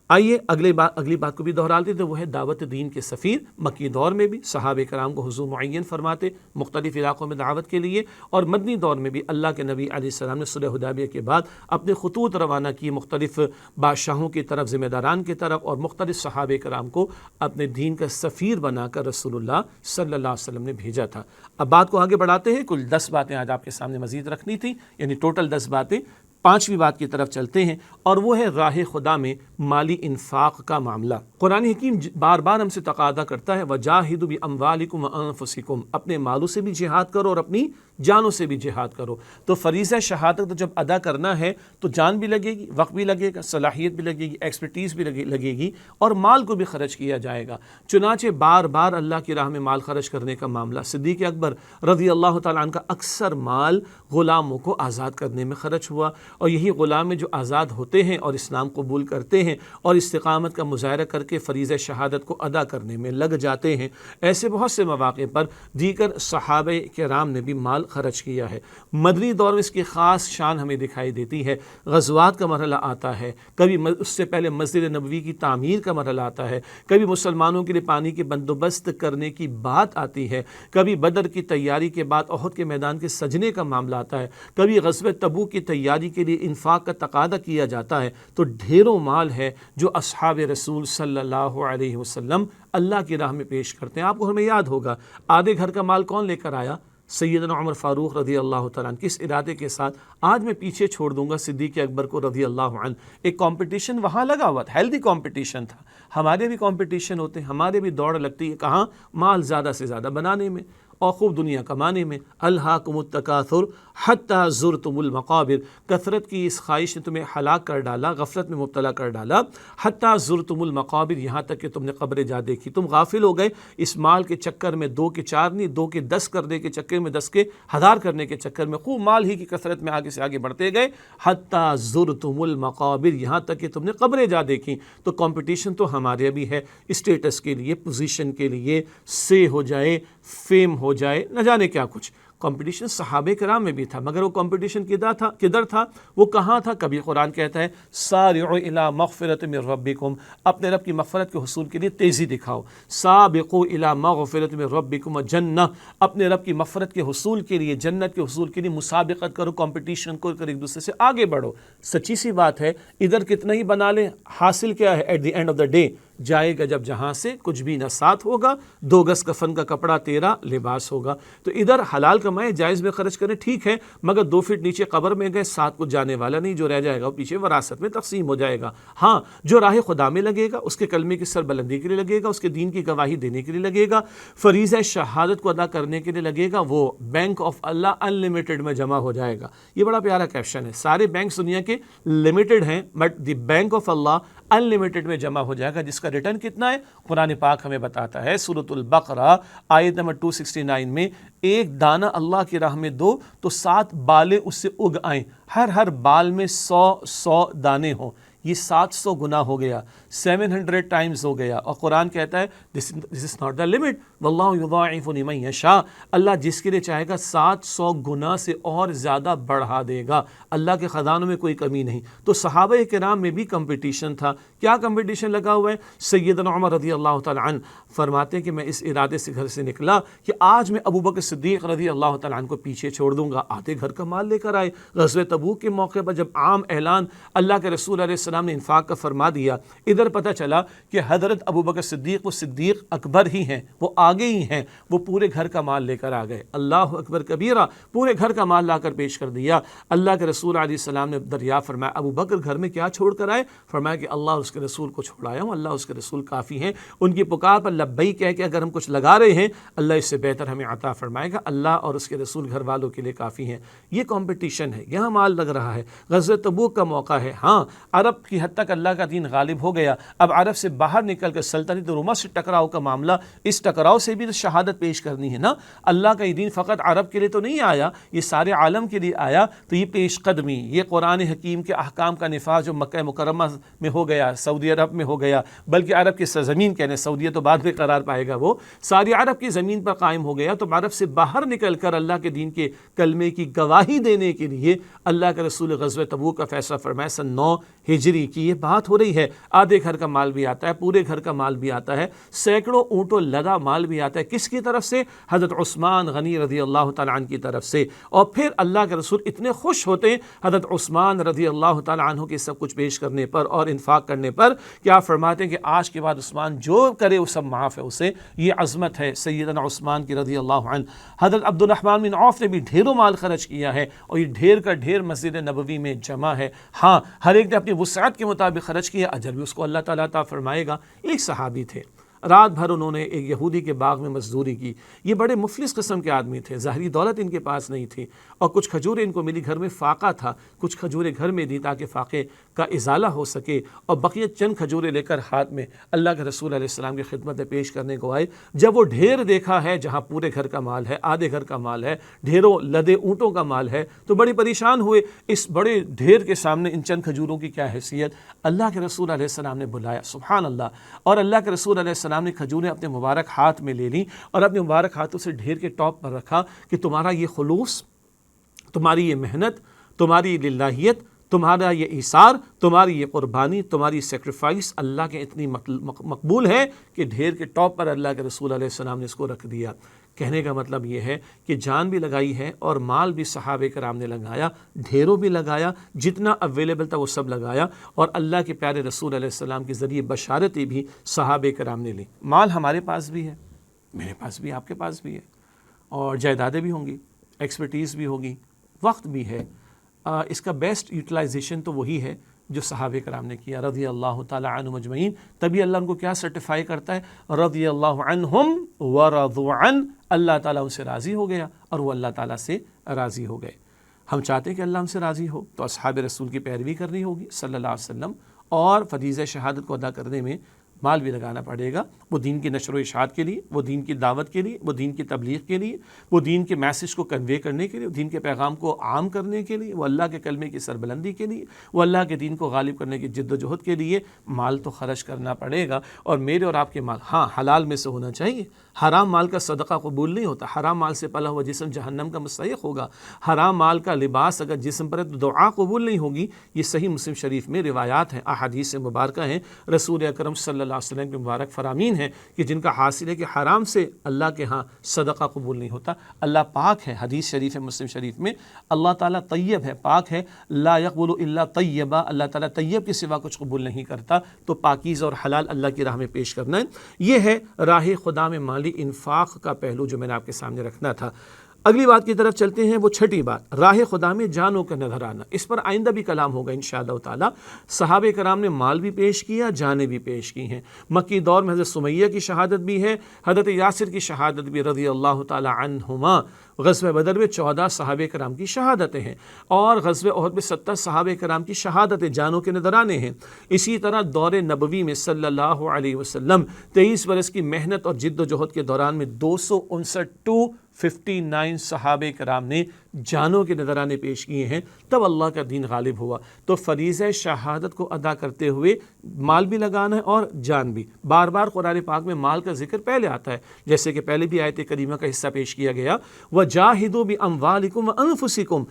آئیے اگلی بات کو بھی دہراتے تھے، وہ ہے دعوت دین کے سفیر۔ مکی دور میں بھی صحابہ کرام کو حضور معین فرماتے مختلف علاقوں میں دعوت کے لیے، اور مدنی دور میں بھی اللہ کے نبی علیہ السلام نے صلح حدیبیہ کے بعد اپنے خطوط روانہ کیے مختلف بادشاہوں کی طرف، ذمہ داران کی طرف، اور مختلف صحابہ کرام کو اپنے دین کا سفیر بنا کر رسول اللہ صلی اللہ علیہ وسلم نے بھیجا تھا۔ اب بات کو آگے بڑھاتے ہیں، کل 10 باتیں آج آپ کے سامنے مزید رکھنی تھی، یعنی ٹوٹل 10 باتیں۔ 5ویں بات کی طرف چلتے ہیں اور وہ ہے راہ خدا میں مالی انفاق کا معاملہ۔ قرآن حکیم بار بار ہم سے تقاضا کرتا ہے وَجَاهِدُوا بِأَمْوَالِكُمْ وَأَنفُسِكُمْ، اپنے مالوں سے بھی جہاد کرو اور اپنی جانوں سے بھی جہاد کرو۔ تو فریضہ شہادت جب ادا کرنا ہے تو جان بھی لگے گی، وقت بھی لگے گا، صلاحیت بھی لگے گی، ایکسپرٹیز بھی لگے گی، اور مال کو بھی خرچ کیا جائے گا۔ چنانچہ بار بار اللہ کی راہ میں مال خرچ کرنے کا معاملہ، صدیق اکبر رضی اللہ تعالیٰ عنہ کا اکثر مال غلاموں کو آزاد کرنے میں خرچ ہوا، اور یہی غلام جو آزاد ہوتے ہیں اور اسلام قبول کرتے ہیں اور استقامت کا مظاہرہ کر کے فریضہ شہادت کو ادا کرنے میں لگ جاتے ہیں۔ ایسے بہت سے مواقع پر دیگر صحابہ کرام نے بھی مال خرچ کیا ہے۔ مدنی دور میں اس کی خاص شان ہمیں دکھائی دیتی ہے۔ غزوات کا مرحلہ آتا ہے، کبھی اس سے پہلے مسجد نبوی کی تعمیر کا مرحلہ آتا ہے، کبھی مسلمانوں کے لیے پانی کے بندوبست کرنے کی بات آتی ہے، کبھی بدر کی تیاری کے بعد احد کے میدان کے سجنے کا معاملہ آتا ہے، کبھی غزوہ تبوک کی تیاری کے لیے انفاق کا تقاضا کیا جاتا ہے۔ تو ڈھیروں مال ہے جو اصحاب رسول صلی اللہ علیہ وسلم اللہ کی راہ میں پیش کرتے ہیں۔ آپ کو ہمیں یاد ہوگا آدھے گھر کا مال کون لے کر آیا؟ سیدنا عمر فاروق رضی اللہ تعالیٰ عنہ، کس ارادے کے ساتھ؟ آج میں پیچھے چھوڑ دوں گا صدیق اکبر کو رضی اللہ عنہ۔ ایک کمپٹیشن وہاں لگا ہوا تھا، ہیلدی کمپٹیشن تھا۔ ہمارے بھی کمپٹیشن ہوتے ہیں، ہمارے بھی دوڑ لگتی ہے کہاں؟ مال زیادہ سے زیادہ بنانے میں اور خوب دنیا کمانے میں۔ الہاکم التکاثر حتی زرتم المقابر، کثرت کی اس خواہش نے تمہیں ہلاک کر ڈالا، غفلت میں مبتلا کر ڈالا۔ حتی زرتم المقابر، یہاں تک کہ تم نے قبریں جا دیکھی، تم غافل ہو گئے اس مال کے چکر میں، 2 کے 4 نہیں، 2 کے 10 کرنے کے چکر میں، 10 کے 1000 کرنے کے چکر میں، خوب مال ہی کی کثرت میں آگے سے آگے بڑھتے گئے۔ حتی زرتم المقابر، یہاں تک کہ تم نے قبریں جا دیکھی۔ تو کمپٹیشن تو ہمارے بھی ہے، اسٹیٹس کے لیے، پوزیشن کے لیے، سے ہو جائے، فیم ہو جائے، نہ جانے کیا کچھ۔ کمپٹیشن صحابہ کرام میں بھی تھا، مگر وہ کمپٹیشن کدھر تھا؟ وہ کہاں تھا؟ کبھی قرآن کہتا ہے سارعوا الی مغفرۃ من ربکم، اپنے رب کی مغفرت کے حصول کے لیے تیزی دکھاؤ۔ سابقوا الی مغفرۃ من ربکم وجنہ، اپنے رب کی مغفرت کے حصول کے لیے، جنت کے حصول کے لیے مسابقت کرو، کمپٹیشن کر ایک دوسرے سے آگے بڑھو۔ سچی سی بات ہے، ادھر کتنا ہی بنا لیں، حاصل کیا ہے؟ At the end of the day جائے گا جب جہاں سے کچھ بھی نہ ساتھ ہوگا، 2 گز کفن کا کپڑا تیرا لباس ہوگا۔ تو ادھر حلال کمائیں جائز میں خرچ کریں، ٹھیک ہے، مگر 2 فٹ نیچے قبر میں گئے، ساتھ کچھ جانے والا نہیں، جو رہ جائے گا وہ پیچھے وراثت میں تقسیم ہو جائے گا۔ ہاں جو راہ خدا میں لگے گا، اس کے کلمے کی سربلندی کے لیے لگے گا، اس کے دین کی گواہی دینے کے لیے لگے گا، فریضہ شہادت کو ادا کرنے کے لیے لگے گا، وہ bank of Allah in limited میں جمع ہو جائے گا۔ یہ بڑا پیارا کیپشن ہے، سارے بینکس دنیا کے لمیٹڈ ہیں، but the bank of Allah in limited میں جمع ہو جائے گا، جس کا ریٹرن کتنا ہے قرآن پاک ہمیں بتاتا ہے۔ سورۃ البقرہ آیت نمبر 269 میں، ایک دانہ اللہ کی راہ میں دو تو 7 بالیں اس سے اگ آئیں، ہر بال میں 100 دانے ہوں، یہ 700 گنا ہو گیا، 700 ٹائمز ہو گیا، اور قرآن کہتا ہے دس از ناٹ دا لمٹ واللہ یضاعف لمن یشاء، اللہ جس کے لیے چاہے گا 700 گنا سے اور زیادہ بڑھا دے گا، اللہ کے خزانوں میں کوئی کمی نہیں۔ تو صحابہ کرام میں بھی کمپٹیشن تھا، کیا کمپٹیشن لگا ہوا ہے؟ سیدنا عمر رضی اللہ تعالیٰ عنہ فرماتے ہیں کہ میں اس ارادے سے گھر سے نکلا کہ آج میں ابو بکر صدیق رضی اللہ تعالیٰ عنہ کو پیچھے چھوڑ دوں گا، آدھے گھر کا مال لے کر آئے۔ غزوہ تبوک کے موقع پر جب عام اعلان اللہ کے رسول علیہ السلام نے انفاق کا فرما دیا، ادھر پتہ چلا کہ حضرت ابو بکر صدیق وہ صدیق اکبر ہی ہیں، وہ آگے ہی ہیں، وہ پورے گھر کا مال لے کر آ گئے۔ اللہ اکبر کبیرہ، پورے گھر کا مال لا کر پیش کر دیا۔ اللہ کے رسول علیہ السلام نے دریافت فرمایا ابو بکر گھر میں کیا چھوڑ کر آئے؟ فرمایا کہ اللہ اور اس کے رسول کو چھوڑایا ہوں، اللہ اس کے رسول کافی ہیں، ان کی پکار پر لبیک کہہ کے اگر ہم کچھ لگا رہے ہیں اللہ اس سے بہتر ہمیں عطا فرمائے گا، اللہ اور اس کے رسول گھر والوں کے لیے کافی ہیں۔ یہ کمپٹیشن ہے، یہاں مال لگ رہا ہے، غزوہ تبوک کا موقع ہے۔ ہاں عرب کی حد تک اللہ کا دین غالب ہو گیا، اب عرب سے باہر نکل کر سلطنت روما سے ٹکراؤ کا معاملہ، اس ٹکراؤ سے بھی تو شہادت پیش کرنی ہے نا۔ اللہ کا یہ دین فقط عرب کے لیے تو نہیں آیا، یہ سارے عالم کے لیے آیا، تو یہ پیش قدمی، یہ قرآن حکیم کے احکام کا نفاذ جو مکہ مکرمہ میں ہو گیا، سعودی عرب میں ہو گیا، بلکہ عرب کی سرزمین کہنے، سعودیہ تو بعد میں قرار پائے گا، وہ ساری عرب کی زمین پر قائم ہو گیا، تو عرب سے باہر نکل کر اللہ کے دین کے کلمے کی گواہی دینے کے لیے اللہ کے رسول غزوہ تبوک کا فیصلہ فرمایا۔ سن 9 ہجری کی یہ بات ہو رہی ہے، آدھے گھر کا مال بھی آتا ہے، پورے گھر کا مال بھی آتا ہے، سینکڑوں اونٹوں لدا مال بھی آتا ہے، کس کی طرف سے؟ حضرت عثمان غنی رضی اللہ تعالیٰ عنہ کی طرف سے۔ اور پھر اللہ کے رسول اتنے خوش ہوتے ہیں حضرت عثمان رضی اللہ تعالیٰ عنہ کے سب کچھ پیش کرنے پر اور انفاق کرنے پر، کیا فرماتے ہیں کہ آج کے بعد عثمان جو کرے وہ سب معاف ہے اسے، یہ عظمت ہے سیدنا عثمان کی رضی اللہ عنہ۔ حضرت عبد الرحمن بن عوف نے بھی ڈھیروں مال خرچ کیا ہے، اور یہ ڈھیر کا ڈھیر مسجد نبوی میں جمع ہے۔ ہاں ہر ایک نے اپنی وسعت کے مطابق خرچ کیا، اجر بھی اس کو اللہ تعالیٰ عطا فرمائے گا۔ ایک صحابی تھے، رات بھر انہوں نے ایک یہودی کے باغ میں مزدوری کی، یہ بڑے مفلس قسم کے آدمی تھے، ظاہری دولت ان کے پاس نہیں تھی، اور کچھ کھجوریں ان کو ملی، گھر میں فاقہ تھا، کچھ کھجوریں گھر میں دی تاکہ فاقے کا ازالہ ہو سکے، اور بقیہ چند کھجوریں لے کر ہاتھ میں اللہ کے رسول علیہ السلام کی خدمت میں پیش کرنے کو آئے۔ جب وہ ڈھیر دیکھا ہے جہاں پورے گھر کا مال ہے، آدھے گھر کا مال ہے، ڈھیروں لدے اونٹوں کا مال ہے، تو بڑی پریشان ہوئے، اس بڑے ڈھیر کے سامنے ان چند کھجوروں کی کیا حیثیت؟ اللہ کے رسول علیہ السلام نے بلایا، سبحان اللہ، اور اللہ کے رسول علیہ السلام نے کھجوریں اپنے مبارک ہاتھ میں لے لیں اور اپنے مبارک ہاتھوں سے ڈھیر کے ٹاپ پر رکھا کہ تمہارا یہ خلوص، تمہاری یہ محنت، تمہاری یہ للہیت، تمہارا یہ ایثار، تمہاری یہ قربانی، تمہاری سیکریفائس اللہ کے اتنی مقبول ہے کہ ڈھیر کے ٹاپ پر اللہ کے رسول علیہ السلام نے اس کو رکھ دیا۔ کہنے کا مطلب یہ ہے کہ جان بھی لگائی ہے اور مال بھی صحابہ کرام نے لگایا، ڈھیروں بھی لگایا، جتنا اویلیبل تھا وہ سب لگایا، اور اللہ کے پیارے رسول علیہ السلام کے ذریعے بشارتیں بھی صحابہ کرام نے لی۔ مال ہمارے پاس بھی ہے، میرے پاس بھی، آپ کے پاس بھی ہے، اور جائیدادیں بھی ہوں گی، ایکسپرٹیز بھی ہوگی، وقت بھی ہے۔ اس کا بیسٹ یوٹیلائزیشن تو وہی ہے جو صحابہ کرام نے کیا رضی اللہ تعالیٰ عنہم اجمعین۔ تبھی اللہ ان کو کیا سرٹیفائی کرتا ہے؟ رضی اللہ عنہم ورضوا عنہ، اللہ تعالیٰ ان سے راضی ہو گیا اور وہ اللہ تعالیٰ سے راضی ہو گئے۔ ہم چاہتے ہیں کہ اللہ ہم سے راضی ہو، تو اصحاب رسول کی پیروی کرنی ہوگی صلی اللہ علیہ وسلم، اور فریضہ شہادت کو ادا کرنے میں مال بھی لگانا پڑے گا، وہ دین کی نشر و اشاعت کے لیے، وہ دین کی دعوت کے لیے، وہ دین کی تبلیغ کے لیے، وہ دین کے میسج کو کنوے کرنے کے لیے، دین کے پیغام کو عام کرنے کے لیے، وہ اللہ کے کلمے کی سربلندی کے لیے، وہ اللہ کے دین کو غالب کرنے کی جد و جہد کے لیے مال تو خرچ کرنا پڑے گا۔ اور میرے اور آپ کے مال ہاں حلال میں سے ہونا چاہیے، حرام مال کا صدقہ قبول نہیں ہوتا، حرام مال سے پلا ہوا جسم جہنم کا مستحق ہوگا، حرام مال کا لباس اگر جسم پر ہے تو دعا قبول نہیں ہوگی۔ یہ صحیح مسلم شریف میں روایات ہیں، احادیث مبارکہ ہیں، رسول اکرم صلی اللہ علیہ وسلم کے مبارک فرامین ہیں کہ جن کا حاصل ہے کہ حرام سے اللہ کے ہاں صدقہ قبول نہیں ہوتا۔ اللہ پاک ہے، حدیث شریف ہے مسلم شریف میں، اللہ تعالیٰ طیب ہے، پاک ہے، لا یقبل الا طیبا، اللہ تعالیٰ طیب کے سوا کچھ قبول نہیں کرتا، تو پاکیزہ اور حلال اللہ کی راہ میں پیش کرنا ہے۔ یہ ہے راہ خدا میں مالی انفاق کا پہلو جو میں نے آپ کے سامنے رکھنا تھا۔ اگلی بات کی طرف چلتے ہیں، وہ چھٹی بات، راہ خدا میں جانوں کا نظر آنا۔ اس پر آئندہ بھی کلام ہوگا انشاءاللہ تعالی۔ صحابہ کرام نے مال بھی پیش کیا، جانیں بھی پیش کی ہیں۔ مکی دور میں حضرت سمیہ کی شہادت بھی ہے، حضرت یاسر کی شہادت بھی رضی اللہ تعالی عنہما۔ غزوہ بدر میں 14 صحابہ کرام کی شہادتیں ہیں، اور غزوہ احد میں 70 صحابہ کرام کی شہادتیں جانوں کے نذرانے ہیں۔ اسی طرح دور نبوی میں صلی اللہ علیہ وسلم 23 برس کی محنت اور جد و جہد کے دوران میں 259 صحابہ کرام نے جانوں کے نذرانے پیش کیے ہیں، تب اللہ کا دین غالب ہوا۔ تو فریضہ شہادت کو ادا کرتے ہوئے مال بھی لگانا ہے اور جان بھی۔ بار بار قرآن پاک میں مال کا ذکر پہلے آتا ہے، جیسے کہ پہلے بھی آیت کریمہ کا حصہ پیش کیا گیا، وَجَاهِدُوا بِأَمْوَالِكُمْ وَأَنفُسِكُمْ،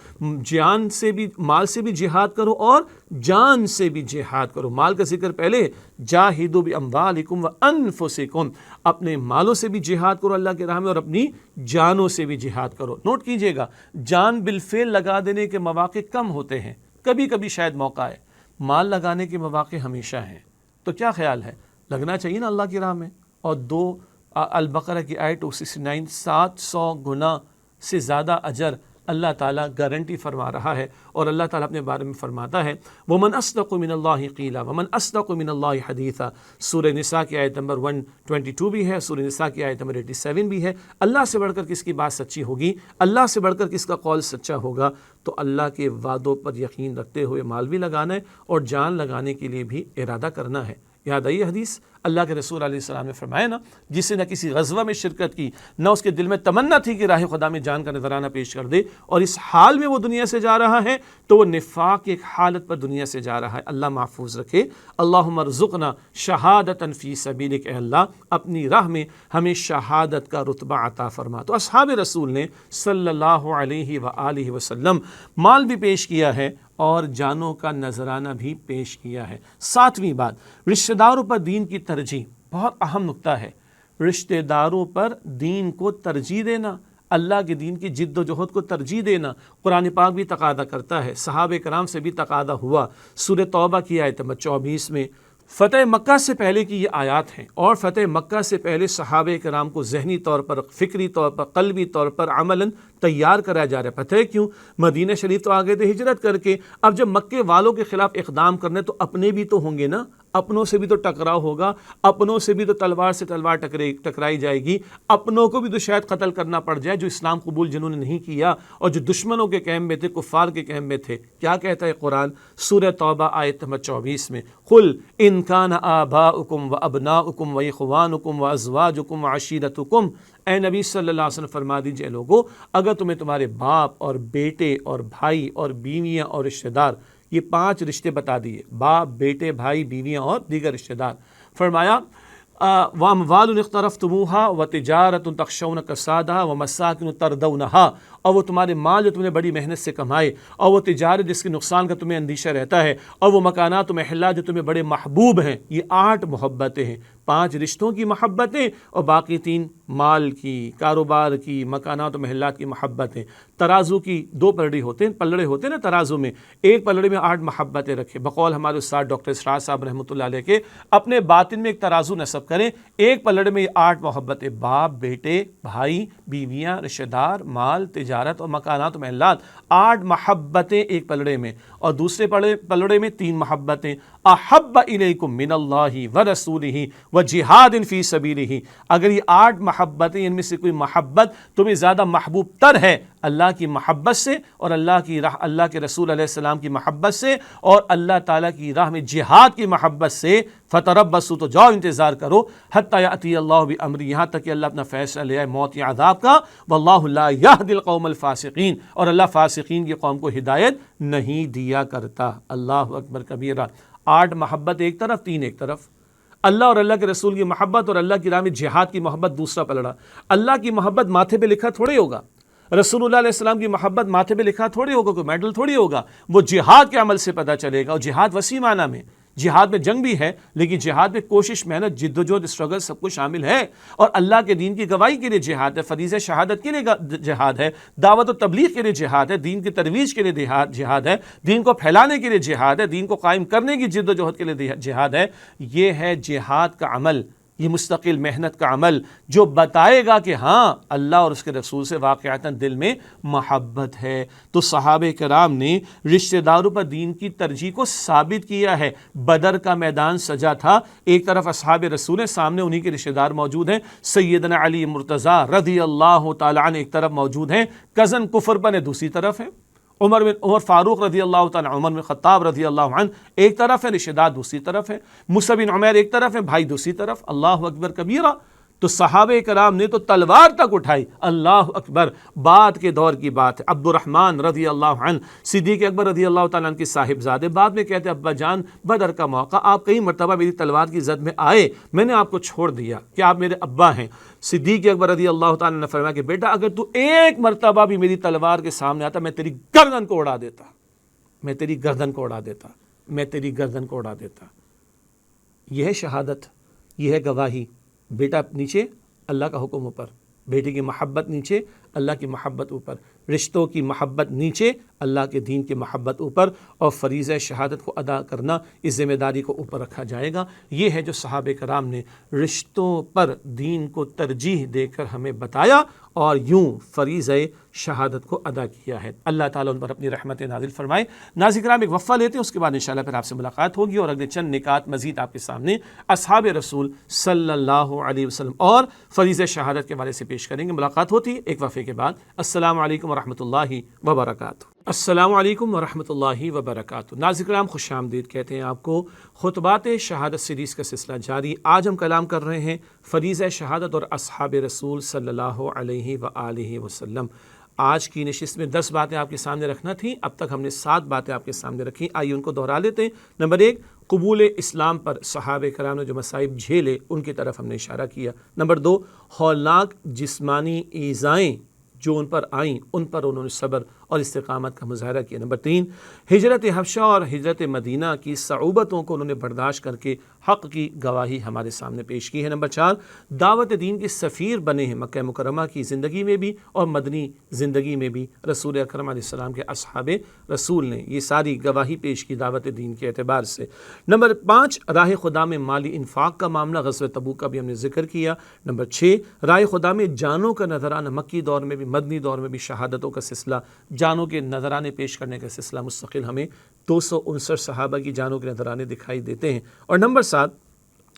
جان سے بھی، مال سے بھی جہاد کرو اور جان سے بھی جہاد کرو۔ مال کا ذکر پہلے، جاہدوا بِأَمْوَالِكُمْ وَأَنفُسِكُمْ، اپنے مالوں سے بھی جہاد کرو اللہ کے راہ میں، اور اپنی جانوں سے بھی جہاد کرو۔ نوٹ کیجئے گا، جان بالفعل لگا دینے کے مواقع کم ہوتے ہیں، کبھی کبھی شاید موقع ہے، مال لگانے کے مواقع ہمیشہ ہیں۔ تو کیا خیال ہے، لگنا چاہیے نا اللہ کی راہ میں؟ اور 2 البقرہ کی آیت 269، 700 گنا سے زیادہ اجر اللہ تعالیٰ گارنٹی فرما رہا ہے، اور اللہ تعالیٰ اپنے بارے میں فرماتا ہے وَمَنْ أَصْدَقُ مِنَ اللَّهِ قِيلًا وَمَنْ أَصْدَقُ مِنَ اللَّهِ حَدِيثًا۔ سورہ نساء کی آیت نمبر 122 بھی ہے، سورہ نساء کی آیت نمبر 87 بھی ہے۔ اللہ سے بڑھ کر کس کی بات سچی ہوگی، اللہ سے بڑھ کر کس کا قول سچا ہوگا؟ تو اللہ کے وعدوں پر یقین رکھتے ہوئے مال بھی لگانا ہے، اور جان لگانے کے لیے بھی ارادہ کرنا ہے۔ یاد آئی حدیث، اللہ کے رسول علیہ السلام نے فرمایا نا، جس نے نہ کسی غزوہ میں شرکت کی، نہ اس کے دل میں تمنا تھی کہ راہ خدا میں جان کا نذرانہ پیش کر دے، اور اس حال میں وہ دنیا سے جا رہا ہے، تو وہ نفاق کی ایک حالت پر دنیا سے جا رہا ہے۔ اللہ محفوظ رکھے۔ اللہم ارزقنا شہادتا فی سبیلک، اے اللہ اپنی راہ میں ہمیں شہادت کا رتبہ عطا فرما۔ تو اصحاب رسول نے صلی اللہ علیہ وآلہ وسلم مال بھی پیش کیا ہے اور جانوں کا نذرانہ بھی پیش کیا ہے۔ 7ویں بات، رشتہ داروں پر دین کی ترجیح، بہت اہم نقطہ ہے۔ رشتہ داروں پر دین کو ترجیح دینا، اللہ کے دین کی جد و جہد کو ترجیح دینا، قرآن پاک بھی تقاضا کرتا ہے، صحابہ کرام سے بھی تقاضا ہوا۔ سورہ توبہ کی آیت نمبر 24 میں فتح مکہ سے پہلے کی یہ آیات ہیں، اور فتح مکہ سے پہلے صحابہ کرام کو ذہنی طور پر، فکری طور پر، قلبی طور پر عملاً تیار کرایا جا رہا ہے۔ پتہ ہے کیوں؟ مدینہ شریف تو آگے تھے ہجرت کر کے، اب جب مکے والوں کے خلاف اقدام کرنے تو اپنے بھی تو ہوں گے نا، اپنوں سے بھی تو ٹکراؤ ہوگا، اپنوں سے بھی تو تلوار سے تلوار ٹکرائی جائے گی، اپنوں کو بھی تو شاید قتل کرنا پڑ جائے جو اسلام قبول جنہوں نے نہیں کیا اور جو دشمنوں کے کیمپ میں تھے، کفار کے کیمپ میں تھے۔ کیا کہتا ہے قرآن؟ سورہ توبہ آیت نمبر 24 میں، قُلْ إِنْ كَانَ آبَاؤُكُمْ وَأَبْنَاؤُكُمْ وَإِخْوَانُكُمْ وَأَزْوَاجُكُمْ وَعَشِيرَتُكُمْ، اے نبی صلی اللہ علیہ وسلم فرما دیجئے لوگو، اگر تمہیں تمہارے باپ اور بیٹے اور بھائی اور بیویاں اور رشتہ دار، یہ 5 رشتے بتا دیے، باپ، بیٹے، بھائی، بیویاں اور دیگر رشتہ دار، فرمایا وَأَمْوَالٌ اقْتَرَفْتُمُوهَا وَتِجَارَةٌ تَخْشَوْنَ كَسَادَهَا وَمَسَاكِنُ تَرْضَوْنَهَا، اور وہ تمہارے مال جو تم نے بڑی محنت سے کمائے، اور وہ تجارت جس کے نقصان کا تمہیں اندیشہ رہتا ہے، اور وہ مکانات و محلات جو تمہیں بڑے محبوب ہیں۔ یہ 8 محبتیں ہیں، 5 رشتوں کی محبتیں، اور باقی 3 مال کی، کاروبار کی، مکانات و محلات کی محبتیں۔ ترازو کی 2 پلڑے ہوتے ہیں نا ترازو میں، ایک پلڑے میں 8 محبتیں رکھے۔ بقول ہمارے استاد ڈاکٹر اسرار صاحب رحمۃ اللہ علیہ کے، اپنے باطن میں ایک ترازو نصب کریں، ایک پلڑے میں یہ 8 محبتیں، باپ، بیٹے، بھائی، بیویاں، رشتہ دار، مال، تجارت اور مکانات و محلات، 8 محبتیں ایک پلڑے میں، اور دوسرے پلڑے میں 3 محبتیں، احب الیکم من اللہ ورسولہ وجہاد فی سبیلہ۔ اگر یہ 8 محبتیں، ان میں سے کوئی محبت تمہیں زیادہ محبوب تر ہے اللہ کی محبت سے، اور اللہ کے رسول علیہ السلام کی محبت سے، اور اللہ تعالیٰ کی راہ میں جہاد کی محبت سے، فتربصوا، تو جاؤ انتظار کرو، حتی یأتی اللہ بامری، یہاں تک کہ اللہ اپنا فیصلہ لے آئے موت یا عذاب کا، واللہ لا یہدی القوم الفاسقین، اور اللہ فاسقین کی قوم کو ہدایت نہیں دیا کرتا۔ اللہ اکبر کبیرہ۔ 8 محبت ایک طرف، 3 ایک طرف، اللہ اور اللہ کے رسول کی محبت اور اللہ کی راہ میں جہاد کی محبت دوسرا پلڑا۔ اللہ کی محبت ماتھے پہ لکھا تھوڑے ہوگا، رسول اللہ علیہ السلام کی محبت ماتھے پہ لکھا تھوڑی ہوگا، کوئی میڈل تھوڑی ہوگا، وہ جہاد کے عمل سے پتہ چلے گا۔ اور جہاد وسیع معنی میں، جہاد میں جنگ بھی ہے، لیکن جہاد میں کوشش، محنت، جد و جہد، اسٹرگل سب کچھ شامل ہے، اور اللہ کے دین کی گواہی کے لیے جہاد ہے، فریضہ شہادت کے لیے جہاد ہے، دعوت و تبلیغ کے لیے جہاد ہے، دین کی ترویج کے لیے جہاد ہے، دین کو پھیلانے کے لیے جہاد ہے، دین کو قائم کرنے کی جد و جہد کے لیے جہاد ہے۔ یہ ہے جہاد کا عمل، یہ مستقل محنت کا عمل جو بتائے گا کہ ہاں اللہ اور اس کے رسول سے واقعتاً دل میں محبت ہے۔ تو صحابہ کرام نے رشتہ داروں پر دین کی ترجیح کو ثابت کیا ہے۔ بدر کا میدان سجا تھا، ایک طرف اصحاب رسول ہیں، سامنے انہی کے رشتہ دار موجود ہیں، سیدنا علی مرتضیٰ رضی اللہ تعالیٰ عنہ ایک طرف موجود ہیں، کزن کفر بن دوسری طرف ہیں، عمر فاروق رضی اللہ تعالیٰ، عمر بن خطاب رضی اللہ عنہ ایک طرف ہے، رشتہ دار دوسری طرف ہے، مصعب بن عمیر ایک طرف ہے، بھائی دوسری طرف، اللہ اکبر کبیرہ۔ تو صحابہ کرام نے تو تلوار تک اٹھائی، اللہ اکبر۔ بعد کے دور کی بات ہے، عبد الرحمن رضی اللہ عنہ صدیق اکبر رضی اللہ تعالیٰ عنہ کے صاحبزادے بعد میں کہتے ہیں ابا جان بدر کا موقع، آپ کئی مرتبہ میری تلوار کی زد میں آئے، میں نے آپ کو چھوڑ دیا کہ آپ میرے ابا ہیں۔ صدیق اکبر رضی اللہ تعالیٰ نے فرمایا کہ بیٹا اگر تو ایک مرتبہ بھی میری تلوار کے سامنے آتا میں تیری گردن کو اڑا دیتا، میں تیری گردن کو اڑا دیتا، میں تیری گردن کو اڑا دیتا۔ یہ ہے شہادت، یہ ہے گواہی۔ بیٹا نیچے، اللہ کا حکم اوپر، بیٹے کی محبت نیچے، اللہ کی محبت اوپر، رشتوں کی محبت نیچے، اللہ کے دین کی محبت اوپر، اور فریضہ شہادت کو ادا کرنا اس ذمہ داری کو اوپر رکھا جائے گا۔ یہ ہے جو صحابہ کرام نے رشتوں پر دین کو ترجیح دے کر ہمیں بتایا اور یوں فریضہ شہادت کو ادا کیا ہے۔ اللہ تعالیٰ ان پر اپنی رحمت نازل فرمائے۔ ناظرین کرام ایک وقفہ لیتے ہیں، اس کے بعد انشاءاللہ پھر آپ سے ملاقات ہوگی اور اگلے چند نکات مزید آپ کے سامنے اصحاب رسول صلی اللہ علیہ وسلم اور فریضہ شہادت کے حوالے سے پیش کریں گے۔ ملاقات ہوتی ہے ایک وقفے کے بعد۔ السلام علیکم ورحمۃ اللہ وبرکاتہ۔ السلام علیکم ورحمۃ اللہ وبرکاتہ۔ ناظرین کرام خوش آمدید کہتے ہیں آپ کو۔ خطبات شہادت سیریز کا سلسلہ جاری۔ آج ہم کلام کر رہے ہیں فریضہ شہادت اور اصحاب رسول صلی اللہ علیہ وآلہ وسلم۔ آج کی نشست میں 10 باتیں آپ کے سامنے رکھنا تھیں، اب تک ہم نے 7 باتیں آپ کے سامنے رکھی، آئیے ان کو دہرا لیتے ہیں۔ نمبر 1، قبول اسلام پر صحابہ کرام نے جو مصائب جھیلے ان کی طرف ہم نے اشارہ کیا۔ نمبر 2، ہولناک جسمانی ایذائیں جو ان پر آئیں ان پر انہوں نے صبر اور استقامت کا مظاہرہ کیا۔ نمبر 3، ہجرت حبشہ اور ہجرت مدینہ کی صعوبتوں کو انہوں نے برداشت کر کے حق کی گواہی ہمارے سامنے پیش کی ہے۔ نمبر 4، دعوت دین کے سفیر بنے ہیں مکہ مکرمہ کی زندگی میں بھی اور مدنی زندگی میں بھی۔ رسول اکرم علیہ السلام کے اصحاب رسول نے یہ ساری گواہی پیش کی دعوت دین کے اعتبار سے۔ نمبر 5، راہ خدا میں مالی انفاق کا معاملہ، غزوہ تبوک کا بھی ہم نے ذکر کیا۔ نمبر 6، راہ خدا میں جانوں کا نذرانہ، مکی دور میں بھی مدنی دور میں بھی شہادتوں کا سلسلہ، جانوں کے نذرانے پیش کرنے کا سلسلہ مستقل ہمیں 259 صحابہ کی جانوں کے نذرانے دکھائی دیتے ہیں۔ اور نمبر 7،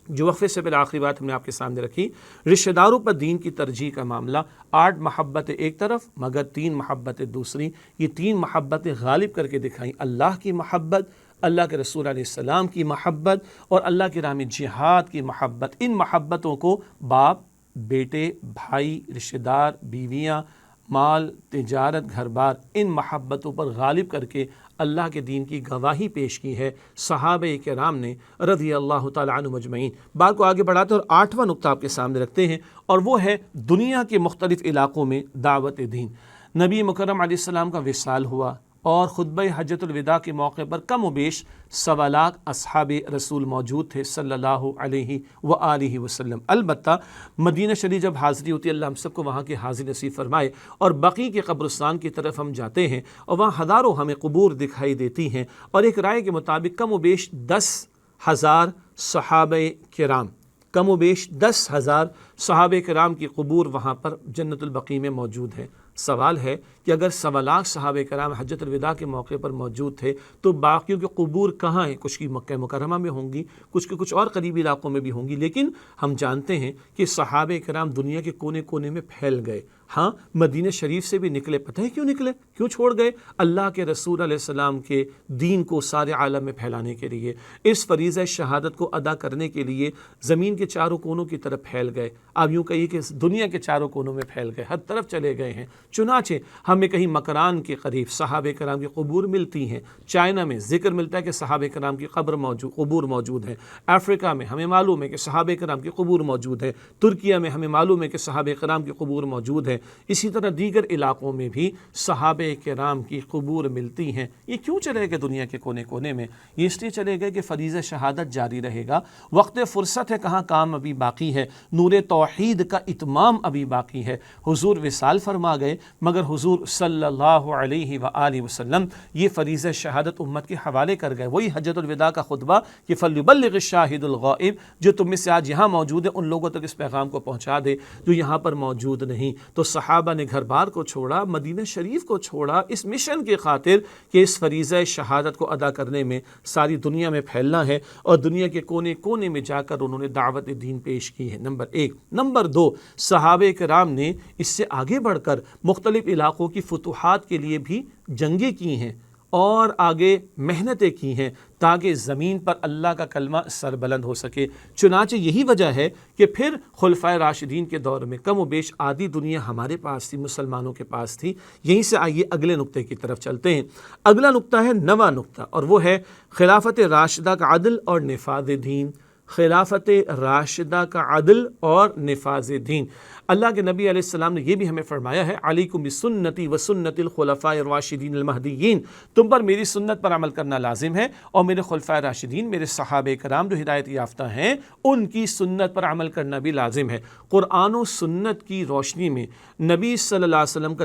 جو وقفے سے پہلے آخری بات ہم نے آپ کے سامنے رکھی، رشتہ داروں پر دین کی ترجیح کا معاملہ۔ 8 محبتیں ایک طرف مگر 3 محبتیں دوسری، یہ 3 محبتیں غالب کر کے دکھائیں، اللہ کی محبت، اللہ کے رسول علیہ السلام کی محبت اور اللہ کی راہ میں جہاد کی محبت۔ ان محبتوں کو باپ، بیٹے، بھائی، رشتہ دار، بیویاں، مال، تجارت، گھر بار، ان محبتوں پر غالب کر کے اللہ کے دین کی گواہی پیش کی ہے صحابہ کرام نے رضی اللہ تعالیٰ عنہ مجمعین۔ بات کو آگے بڑھاتے اور 8واں نقطہ آپ کے سامنے رکھتے ہیں، اور وہ ہے دنیا کے مختلف علاقوں میں دعوت دین۔ نبی مکرم علیہ السلام کا وصال ہوا اور خطبہ حجۃ الوداع کے موقع پر کم و بیش 1.25 لاکھ اصحاب رسول موجود تھے صلی اللہ علیہ وآلہ وسلم۔ البتہ مدینہ شریف جب حاضری ہوتی ہے، اللہ ہم سب کو وہاں کے حاضر نصیب فرمائے، اور بقیع کے قبرستان کی طرف ہم جاتے ہیں اور وہاں ہزاروں ہمیں قبور دکھائی دیتی ہیں، اور ایک رائے کے مطابق کم و بیش 10,000 صحابہ کرام، کم و بیش 10,000 صحابہ کرام کی قبور وہاں پر جنت البقیع میں موجود ہیں۔ سوال ہے کہ اگر 1.25 لاکھ صحابہ کرام حجۃ الوداع کے موقع پر موجود تھے تو باقیوں کے قبور کہاں ہیں؟ کچھ کی مکہ مکرمہ میں ہوں گی، کچھ کے کچھ اور قریبی علاقوں میں بھی ہوں گی، لیکن ہم جانتے ہیں کہ صحابہ کرام دنیا کے کونے کونے میں پھیل گئے۔ ہاں، مدینہ شریف سے بھی نکلے، پتہ ہے کیوں نکلے، کیوں چھوڑ گئے؟ اللہ کے رسول علیہ السلام کے دین کو سارے عالم میں پھیلانے کے لیے، اس فریضہ شہادت کو ادا کرنے کے لیے زمین کے چاروں کونوں کی طرف پھیل گئے۔ آپ یوں کہیے کہ دنیا کے چاروں کونوں میں پھیل گئے، ہر طرف چلے گئے ہیں۔ چنانچہ ہمیں کہیں مکران کے قریب صحابہ کرام کی قبور ملتی ہیں، چائنا میں ذکر ملتا ہے کہ صحابہ کرام کی قبور موجود ہیں، افریقہ میں ہمیں معلوم ہے کہ صحابہ کرام کی قبور موجود ہے، ترکیہ میں ہمیں معلوم ہے کہ صحابہ کرام کی قبور موجود ہے، اسی طرح دیگر علاقوں میں بھی صحابہ کرام کی قبور ملتی ہیں۔ یہ کیوں چلے گئے دنیا کے کونے کونے میں؟ یہ اس لیے چلے گئے کہ فریضہ شہادت جاری رہے گا، وقت فرصت ہے، کہاں کام ابھی باقی ہے، نور توحید کا اتمام ابھی باقی ہے۔ حضور وصال فرما گئے، مگر حضور صلی اللہ علیہ وآلہ وسلم یہ فریضہ شہادت امت کے حوالے کر گئے۔ وہی حجۃ الوداع کا خطبہ کہ فَلْيُبَلِّغِ الشَّاهِدُ الْغَائِبُ، جو تم میں سے آج یہاں موجود ہے ان لوگوں تک اس پیغام کو پہنچا دے جو یہاں پر موجود نہیں۔ تو صحابہ نے گھر بار کو چھوڑا، مدینہ شریف کو چھوڑا، اس مشن کی خاطر کہ اس فریضہ شہادت کو ادا کرنے میں ساری دنیا میں پھیلنا ہے، اور دنیا کے کونے کونے میں جا کر انہوں نے دعوت دین پیش کی ہے، نمبر 1۔ نمبر 2، صحابہ کرام نے اس سے آگے بڑھ کر مختلف علاقوں کی فتوحات کے لیے بھی جنگیں کی ہیں اور آگے محنتیں کی ہیں تاکہ زمین پر اللہ کا کلمہ سربلند ہو سکے۔ چنانچہ یہی وجہ ہے کہ پھر خلفائے راشدین کے دور میں کم و بیش آدھی دنیا ہمارے پاس تھی، مسلمانوں کے پاس تھی۔ یہیں سے آئیے اگلے نقطے کی طرف چلتے ہیں۔ اگلا نقطہ ہے نواں نقطہ، اور وہ ہے خلافت راشدہ کا عدل اور نفاذ دین۔ خلافت راشدہ کا عدل اور نفاذ دین۔ اللہ کے نبی علیہ السلام نے یہ بھی ہمیں فرمایا ہے، علیکم بسنتی و سنت الخلفاء الراشدین المہدیین، تم پر میری سنت پر عمل کرنا لازم ہے، اور میرے خلفائے راشدین، میرے صحابہ کرام جو ہدایت یافتہ ہیں، ان کی سنت پر عمل کرنا بھی لازم ہے۔ قرآن و سنت کی روشنی میں نبی صلی اللہ علیہ وسلم کا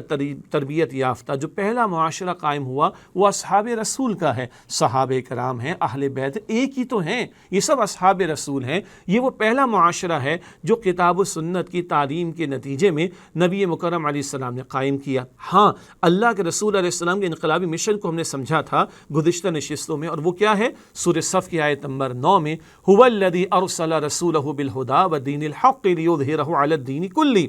تربیت یافتہ جو پہلا معاشرہ قائم ہوا وہ اصحاب رسول کا ہے۔ صحابہ کرام ہیں، اہل بیت ایک ہی تو ہیں، یہ سب اصحاب رسول ہیں۔ یہ وہ پہلا معاشرہ ہے جو کتاب و سنت کی تعلیم کے نتیجے میں نبی مکرم علیہ السلام نے قائم کیا۔ ہاں، اللہ کے رسول علیہ السلام کے انقلابی مشن کو ہم نے سمجھا تھا گزشتہ نشستوں میں، اور وہ کیا ہے؟ سورہ صف کی آیت نمبر 9 میں، هو الذی ارسل رسولہ بالہدی ودین الحق لیظہرہ علی الدین کلہ،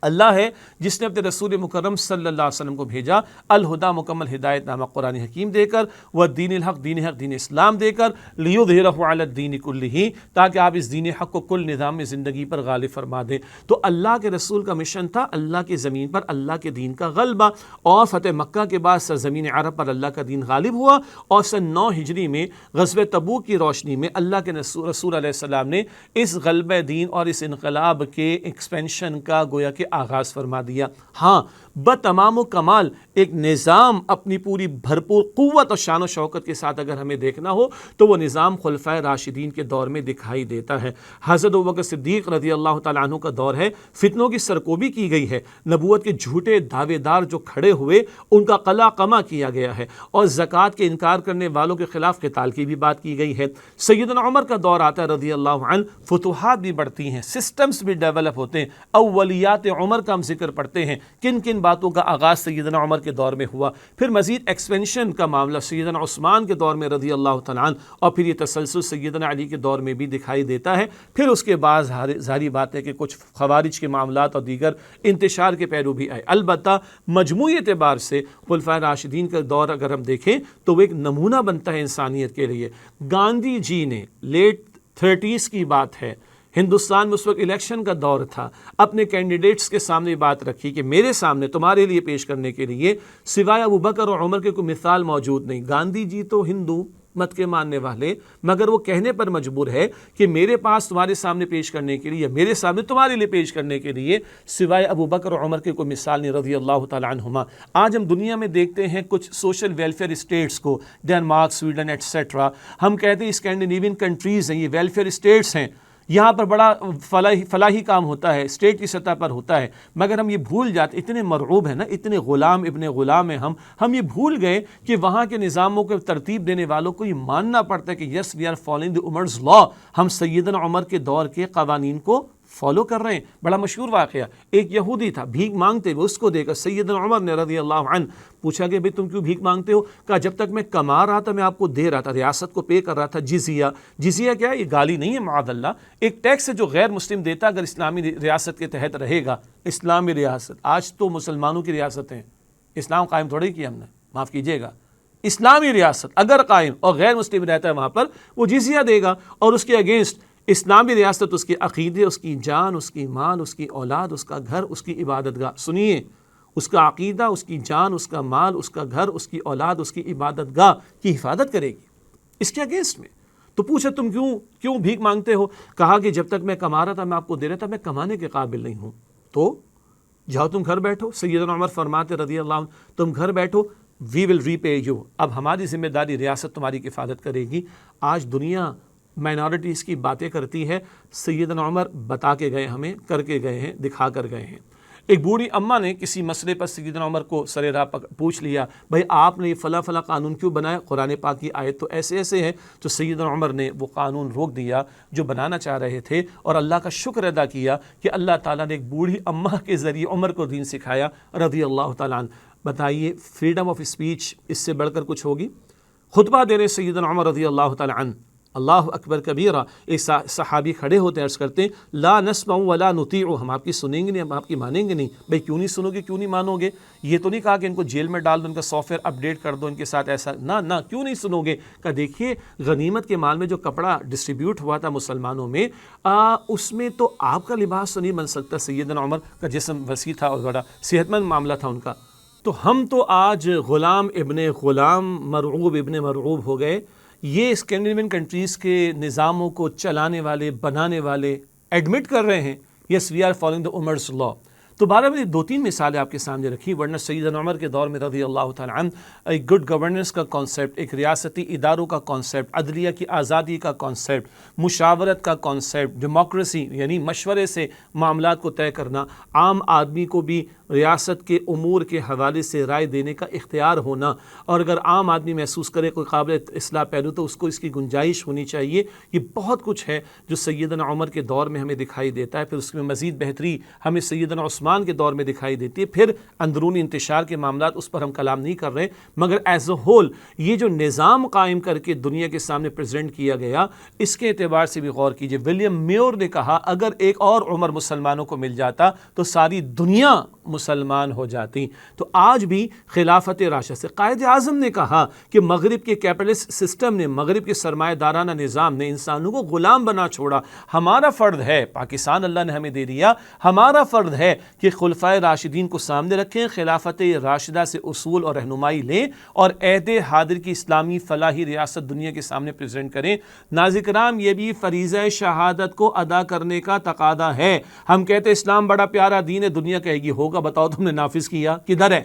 اللہ ہے جس نے اپنے رسول مکرم صلی اللہ علیہ وسلم کو بھیجا الہدا مکمل ہدایت نامہ قرآن حکیم دے کر، والدین الحق دین حق دین اسلام دے کر، لیظہرہ علی الدین کلہ، تاکہ آپ اس دین حق کو کل نظام میں زندگی پر غالب فرما دیں۔ تو اللہ کے رسول کا مشن تھا اللہ کی زمین پر اللہ کے دین کا غلبہ، اور فتح مکہ کے بعد سرزمین عرب پر اللہ کا دین غالب ہوا، اور سن 9 ہجری میں غزوہ تبوک کی روشنی میں اللہ کے رسول علیہ السلام نے اس غلبہ دین اور اس انقلاب کے ایکسپینشن کا گویا کہ آغاز فرما دیا۔ ہاں، بتمام و کمال ایک نظام اپنی پوری بھرپور قوت اور شان و شوکت کے ساتھ اگر ہمیں دیکھنا ہو تو وہ نظام خلفائے راشدین کے دور میں دکھائی دیتا ہے۔ حضرت ابوبکر صدیق رضی اللہ تعالیٰ عنہ کا دور ہے، فتنوں کی سرکوبی کی گئی ہے، نبوت کے جھوٹے دعوے دار جو کھڑے ہوئے ان کا قلع قمع کیا گیا ہے، اور زکوٰۃ کے انکار کرنے والوں کے خلاف قتال کی بھی بات کی گئی ہے۔ سیدنا عمر کا دور آتا ہے رضی اللہ عنہ، فتوحات بھی بڑھتی ہیں، سسٹمز بھی ڈیولپ ہوتے ہیں۔ اولیات عمر کا ہم ذکر پڑھتے ہیں، کن کن باتوں کا آغاز سیدنا عمر کے دور میں ہوا، پھر مزید ایکسپینشن کا معاملہ سیدنا عثمان کے دور میں رضی اللہ تعالیٰ عنہ، اور پھر یہ تسلسل سیدنا علی کے دور میں بھی دکھائی دیتا ہے۔ پھر اس کے بعد ظاہری بات ہے کہ کچھ خوارج کے معاملات اور دیگر انتشار کے پہلو بھی آئے۔ البتہ مجموعی اعتبار سے خلفائے راشدین کا دور اگر ہم دیکھیں تو وہ ایک نمونہ بنتا ہے انسانیت کے لیے۔ گاندھی جی نے لیٹ 30s کی بات ہے، ہندوستان میں اس وقت الیکشن کا دور تھا، اپنے کینڈیڈیٹس کے سامنے بات رکھی کہ میرے سامنے تمہارے لیے پیش کرنے کے لیے سوائے ابوبکر اور عمر کے کوئی مثال موجود نہیں۔ گاندھی جی تو ہندو مت کے ماننے والے، مگر وہ کہنے پر مجبور ہے کہ میرے پاس تمہارے سامنے پیش کرنے کے لیے یا میرے سامنے تمہارے لیے پیش کرنے کے لیے سوائے ابوبکر اور عمر کے کوئی مثال نہیں رضی اللہ تعالیٰ عنہما۔ آج ہم دنیا میں دیکھتے ہیں کچھ سوشل ویلفیئر اسٹیٹس کو، ڈینمارک، سویڈن ایٹسیٹرا، ہم کہتے ہیں اسکینڈینیوین کنٹریز ہیں، یہ ویلفیئر اسٹیٹس ہیں، یہاں پر بڑا فلاحی کام ہوتا ہے، اسٹیٹ کی سطح پر ہوتا ہے، مگر ہم یہ بھول جاتے، اتنے مرعوب ہیں نا، اتنے غلام ابن غلام ہیں ہم یہ بھول گئے کہ وہاں کے نظاموں کو ترتیب دینے والوں کو یہ ماننا پڑتا ہے کہ یس وی آر فالوئنگ دی عمر's لا، ہم سیدنا عمر کے دور کے قوانین کو فالو کر رہے ہیں۔ بڑا مشہور واقعہ، ایک یہودی تھا بھیک مانگتے ہوئے، اس کو دیکھا سیدنا عمر نے رضی اللہ عنہ پوچھا کہ بھئی تم کیوں بھیک مانگتے ہو؟ کہا جب تک میں کما رہا تھا میں آپ کو دے رہا تھا، ریاست کو پے کر رہا تھا جزیہ۔ جزیہ کیا ہے؟ یہ گالی نہیں ہے معاذ اللہ، ایک ٹیکس ہے جو غیر مسلم دیتا اگر اسلامی ریاست کے تحت رہے گا۔ اسلامی ریاست آج تو مسلمانوں کی ریاست ہیں، اسلام قائم تھوڑی کیا ہم نے، معاف کیجیے گا، اسلامی ریاست اگر قائم اور غیر مسلم رہتا ہے وہاں پر وہ جزیہ دے گا، اور اس کے اگینسٹ اسلامی ریاست اس کے عقیدے، اس کی جان، اس کی مال، اس کی اولاد، اس کا گھر، اس کی عبادت گاہ، سنیے، اس کا عقیدہ، اس کی جان، اس کا مال، اس کا گھر، اس کی اولاد، اس کی عبادت گاہ کی حفاظت کرے گی اس کے اگینسٹ میں۔ تو پوچھا تم کیوں بھیک مانگتے ہو؟ کہا کہ جب تک میں کما رہا تھا میں آپ کو دے رہا تھا، میں کمانے کے قابل نہیں ہوں۔ تو جاؤ تم گھر بیٹھو. سیدنا عمر فرماتے رضی اللہ عنہ تم گھر بیٹھو, وی ول ری پے یو, اب ہماری ذمہ داری ریاست تمہاری کفالت کرے گی. آج دنیا مائنارٹیز کی باتیں کرتی ہے, سیدنا عمر بتا کے گئے, ہمیں کر کے گئے ہیں, دکھا کر گئے ہیں. ایک بوڑھی اماں نے کسی مسئلے پر سیدنا عمر کو سر راہ پوچھ لیا, بھائی آپ نے یہ فلاں فلاں قانون کیوں بنایا, قرآن پاک کی آیت تو ایسے ایسے ہے. تو سیدنا عمر نے وہ قانون روک دیا جو بنانا چاہ رہے تھے, اور اللہ کا شکر ادا کیا کہ اللہ تعالیٰ نے ایک بوڑھی اماں کے ذریعے عمر کو دین سکھایا رضی اللہ تعالیٰ عنہ. بتائیے فریڈم آف اسپیچ اس سے بڑھ کر کچھ ہوگی؟ خطبہ دے رہے سیدنا عمر رضی اللہ تعالیٰ عنہ, اللہ اکبر کبیرہ, ایک صحابی کھڑے ہوتے ہیں, عرض کرتے ہیں لا نسمع ولا نطیع, ہم آپ کی سنیں گے نہیں, ہم آپ کی مانیں گے نہیں. بھائی کیوں نہیں سنو گے, کیوں نہیں مانو گے؟ یہ تو نہیں کہا کہ ان کو جیل میں ڈال دو, ان کا سافٹ ویئر اپ ڈیٹ کر دو, ان کے ساتھ ایسا نہ کیوں نہیں سنو گے؟ کہ دیکھیے غنیمت کے مال میں جو کپڑا ڈسٹریبیوٹ ہوا تھا مسلمانوں میں, اس میں تو آپ کا لباس تو نہیں بن سکتا. سیدنا عمر کا جسم وسیع تھا اور بڑا صحت مند معاملہ تھا ان کا. تو ہم تو آج غلام ابن غلام, مرعوب ابن مرعوب ہو گئے. یہ اسکینڈینیوین کنٹریز کے نظاموں کو چلانے والے, بنانے والے ایڈمٹ کر رہے ہیں یس وی آر فالوئنگ دا عمر's لا. تو 12 میں 2-3 مثالیں آپ کے سامنے رکھی, ورنہ سیدنا عمر کے دور میں رضی اللہ تعالیٰ عنہ ایک گڈ گورننس کا کانسیپٹ, ایک ریاستی اداروں کا کانسیپٹ, عدلیہ کی آزادی کا کانسیپٹ, مشاورت کا کانسیپٹ, ڈیموکریسی یعنی مشورے سے معاملات کو طے کرنا, عام آدمی کو بھی ریاست کے امور کے حوالے سے رائے دینے کا اختیار ہونا, اور اگر عام آدمی محسوس کرے کوئی قابل اصلاح پہلو تو اس کو اس کی گنجائش ہونی چاہیے. یہ بہت کچھ ہے جو سیدنا عمر کے دور میں ہمیں دکھائی دیتا ہے. پھر اس میں مزید بہتری ہمیں سیدنا عثمان کے دور میں دکھائی دیتی ہے. پھر اندرونی انتشار کے معاملات, اس پر ہم کلام نہیں کر رہے, مگر ایز اے ہول یہ جو نظام قائم کر کے دنیا کے سامنے پریزنٹ کیا گیا, اس کے اعتبار سے بھی غور کیجئے. ولیم میور نے کہا اگر ایک اور عمر مسلمانوں کو مل جاتا تو ساری دنیا مسلمان ہو جاتی. تو آج بھی خلافت راشدہ سے قائد اعظم نے کہا کہ مغرب کے کیپٹلسٹ سسٹم نے, مغرب کے سرمایہ دارانہ نظام نے انسانوں کو غلام بنا چھوڑا. ہمارا فرض ہے, پاکستان اللہ نے ہمیں دے دیا, ہمارا فرض ہے کہ خلفائے راشدین کو سامنے رکھیں, خلافت راشدہ سے اصول اور رہنمائی لیں, اور عہد حاضر کی اسلامی فلاحی ریاست دنیا کے سامنے پریزنٹ کریں. ناظرین کرام, یہ بھی فریضہ شہادت کو ادا کرنے کا تقاضا ہے. ہم کہتے اسلام بڑا پیارا دین ہے, دنیا کہے گی ہوگا, بتاؤ تم نے نافذ کیا کدھر ہے؟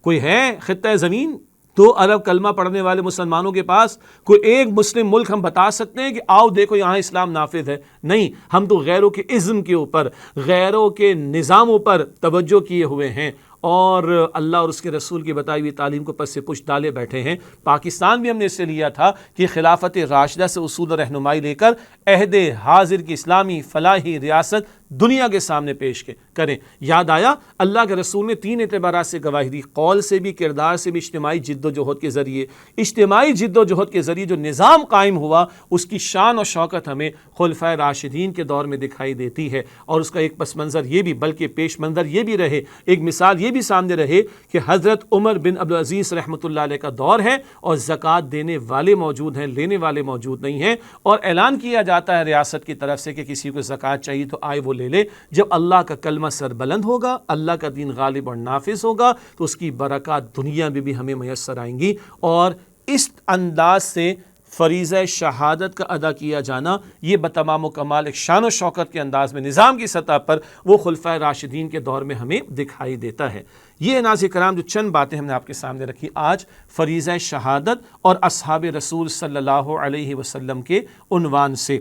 کوئی ہے خطہ زمین 2 ارب کلمہ پڑھنے والے مسلمانوں کے پاس کوئی ایک مسلم ملک ہم بتا سکتے ہیں کہ آؤ دیکھو یہاں اسلام نافذ ہے؟ نہیں. ہم تو غیروں کے ازم کے اوپر, غیروں کے نظاموں پر توجہ کیے ہوئے ہیں, اور اللہ اور اس کے رسول کی بتائی ہوئی تعلیم کو پس سے پش ڈالے بیٹھے ہیں. پاکستان بھی ہم نے اس سے لیا تھا کہ خلافت راشدہ سے اصول و رہنمائی لے کر عہد حاضر کی اسلامی فلاحی ریاست دنیا کے سامنے پیش کریں. یاد آیا اللہ کے رسول نے 3 اعتبارات سے گواہی دی, قول سے بھی, کردار سے بھی, اجتماعی جد و جہد کے ذریعے. اجتماعی جد و جہد کے ذریعے جو نظام قائم ہوا اس کی شان اور شوکت ہمیں خلفائے راشدین کے دور میں دکھائی دیتی ہے. اور اس کا ایک پس منظر یہ بھی, بلکہ پیش منظر یہ بھی رہے, ایک مثال یہ بھی سامنے رہے کہ حضرت عمر بن عبدالعزیز رحمۃ اللہ علیہ کا دور ہے, اور زکوٰۃ دینے والے موجود ہیں, لینے والے موجود نہیں ہیں, اور اعلان کیا جاتا ہے ریاست کی طرف سے کہ کسی کو زکوٰۃ چاہیے تو آئے وہ لے لے. جب اللہ کا کلمہ سر بلند ہوگا, اللہ کا دین غالب اور نافذ ہوگا, تو اس کی برکات دنیا میں بھی ہمیں میسر آئیں گی. اور اس انداز سے فریضہ شہادت کا ادا کیا جانا, یہ بتمام و کمال ایک شان و شوکت کے انداز میں نظام کی سطح پر وہ خلفائے راشدین کے دور میں ہمیں دکھائی دیتا ہے. یہ ناظرین کرام جو چند باتیں ہم نے آپ کے سامنے رکھی آج فریضہ شہادت اور اصحاب رسول صلی اللہ علیہ وسلم کے عنوان سے.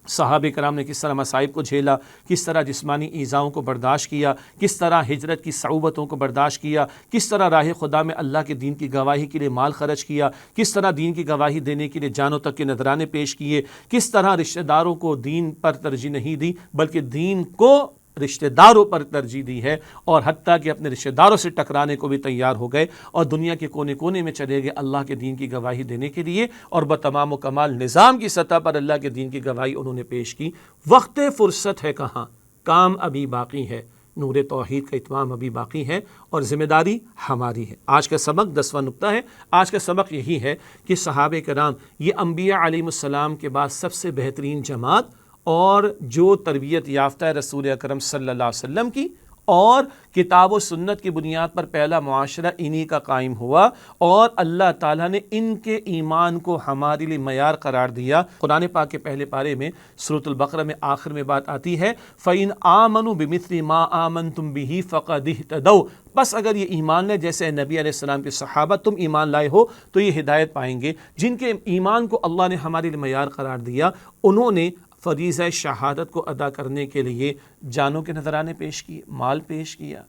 صحابہ کرام نے کس طرح مصائب کو جھیلا, کس طرح جسمانی ایذاؤں کو برداشت کیا, کس طرح ہجرت کی صعوبتوں کو برداشت کیا, کس طرح راہ خدا میں اللہ کے دین کی گواہی کے لیے مال خرچ کیا, کس طرح دین کی گواہی دینے کے لیے جانوں تک کے نذرانے پیش کیے, کس طرح رشتہ داروں کو دین پر ترجیح نہیں دی بلکہ دین کو رشتہ داروں پر ترجیح دی ہے, اور حتیٰ کہ اپنے رشتہ داروں سے ٹکرانے کو بھی تیار ہو گئے اور دنیا کے کونے کونے میں چلے گئے اللہ کے دین کی گواہی دینے کے لیے, اور بتمام و کمال نظام کی سطح پر اللہ کے دین کی گواہی انہوں نے پیش کی. وقت فرصت ہے کہاں, کام ابھی باقی ہے, نور توحید کا اتمام ابھی باقی ہے, اور ذمہ داری ہماری ہے. آج کا سبق 10واں نقطہ ہے. آج کا سبق یہی ہے کہ صحابہ کرام یہ انبیاء علیہ السلام کے بعد سب سے بہترین جماعت, اور جو تربیت یافتہ ہے رسول اکرم صلی اللہ علیہ وسلم کی اور کتاب و سنت کی بنیاد پر پہلا معاشرہ انہی کا قائم ہوا، اور اللہ تعالیٰ نے ان کے ایمان کو ہمارے لیے معیار قرار دیا۔ قرآن پاک کے پہلے پارے میں سورۃ البقرہ میں آخر میں بات آتی ہے فَإِنْ آمَنُوا بِمِثْلِ مَا آمَنْتُمْ بِهِ فَقَدِ اهْتَدَوْا، بس اگر یہ ایمان لے جیسے نبی علیہ السلام کے صحابہ تم ایمان لائے ہو تو یہ ہدایت پائیں گے۔ جن کے ایمان کو اللہ نے ہمارے لیے معیار قرار دیا، انہوں نے فریضہ شہادت کو ادا کرنے کے لیے جانوں کے نذرانے پیش کیے، مال پیش کیا،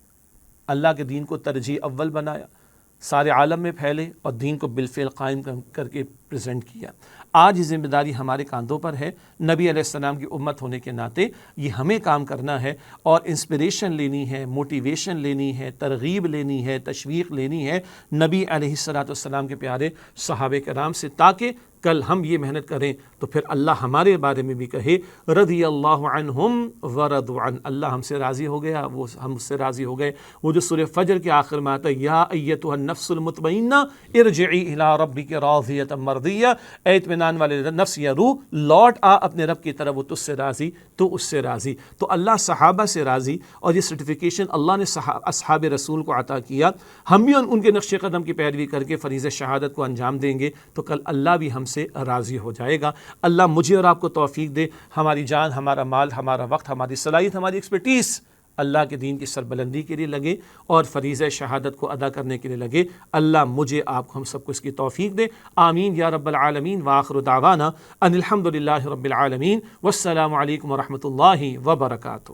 اللہ کے دین کو ترجیح اول بنایا، سارے عالم میں پھیلے اور دین کو بالفعل قائم کر کے پریزنٹ کیا۔ آج یہ ذمہ داری ہمارے کاندھوں پر ہے، نبی علیہ السلام کی امت ہونے کے ناطے یہ ہمیں کام کرنا ہے، اور انسپریشن لینی ہے، موٹیویشن لینی ہے، ترغیب لینی ہے، تشویق لینی ہے نبی علیہ السلام کے پیارے صحابہ کرام سے، تاکہ کل ہم یہ محنت کریں تو پھر اللہ ہمارے بارے میں بھی کہے رضی اللہ عنہم ورضوا عنہ، اللہ ہم سے راضی ہو گیا، وہ ہم اس سے راضی ہو گئے۔ وہ جو سورہ فجر کے آخر میں آتا ہے یا ایتھا النفس المطمئنہ ارجعی الی ربک راضیۃ مرضیہ، اے اطمینان والے نفس یا روح لوٹ آ اپنے رب کی طرف، وہ تجھ سے راضی تو اس سے راضی۔ تو اللہ صحابہ سے راضی، اور یہ سرٹیفیکیشن اللہ نے اصحاب رسول کو عطا کیا، ہم بھی ان کے نقش قدم کی پیروی کر کے فریضہ شہادت کو انجام دیں گے تو کل اللہ بھی ہم سے راضی ہو جائے گا۔ اللہ مجھے اور آپ کو توفیق دے، ہماری جان، ہمارا مال، ہمارا وقت، ہماری صلاحیت، ہماری ایکسپرٹیز اللہ کے دین کی سربلندی کے لیے لگے اور فریضہ شہادت کو ادا کرنے کے لیے لگے۔ اللہ مجھے، آپ کو، ہم سب کو اس کی توفیق دے، آمین یا رب العالمین۔ وآخر دعوانا ان الحمد للہ رب العالمین، والسلام علیکم ورحمۃ اللہ وبرکاتہ۔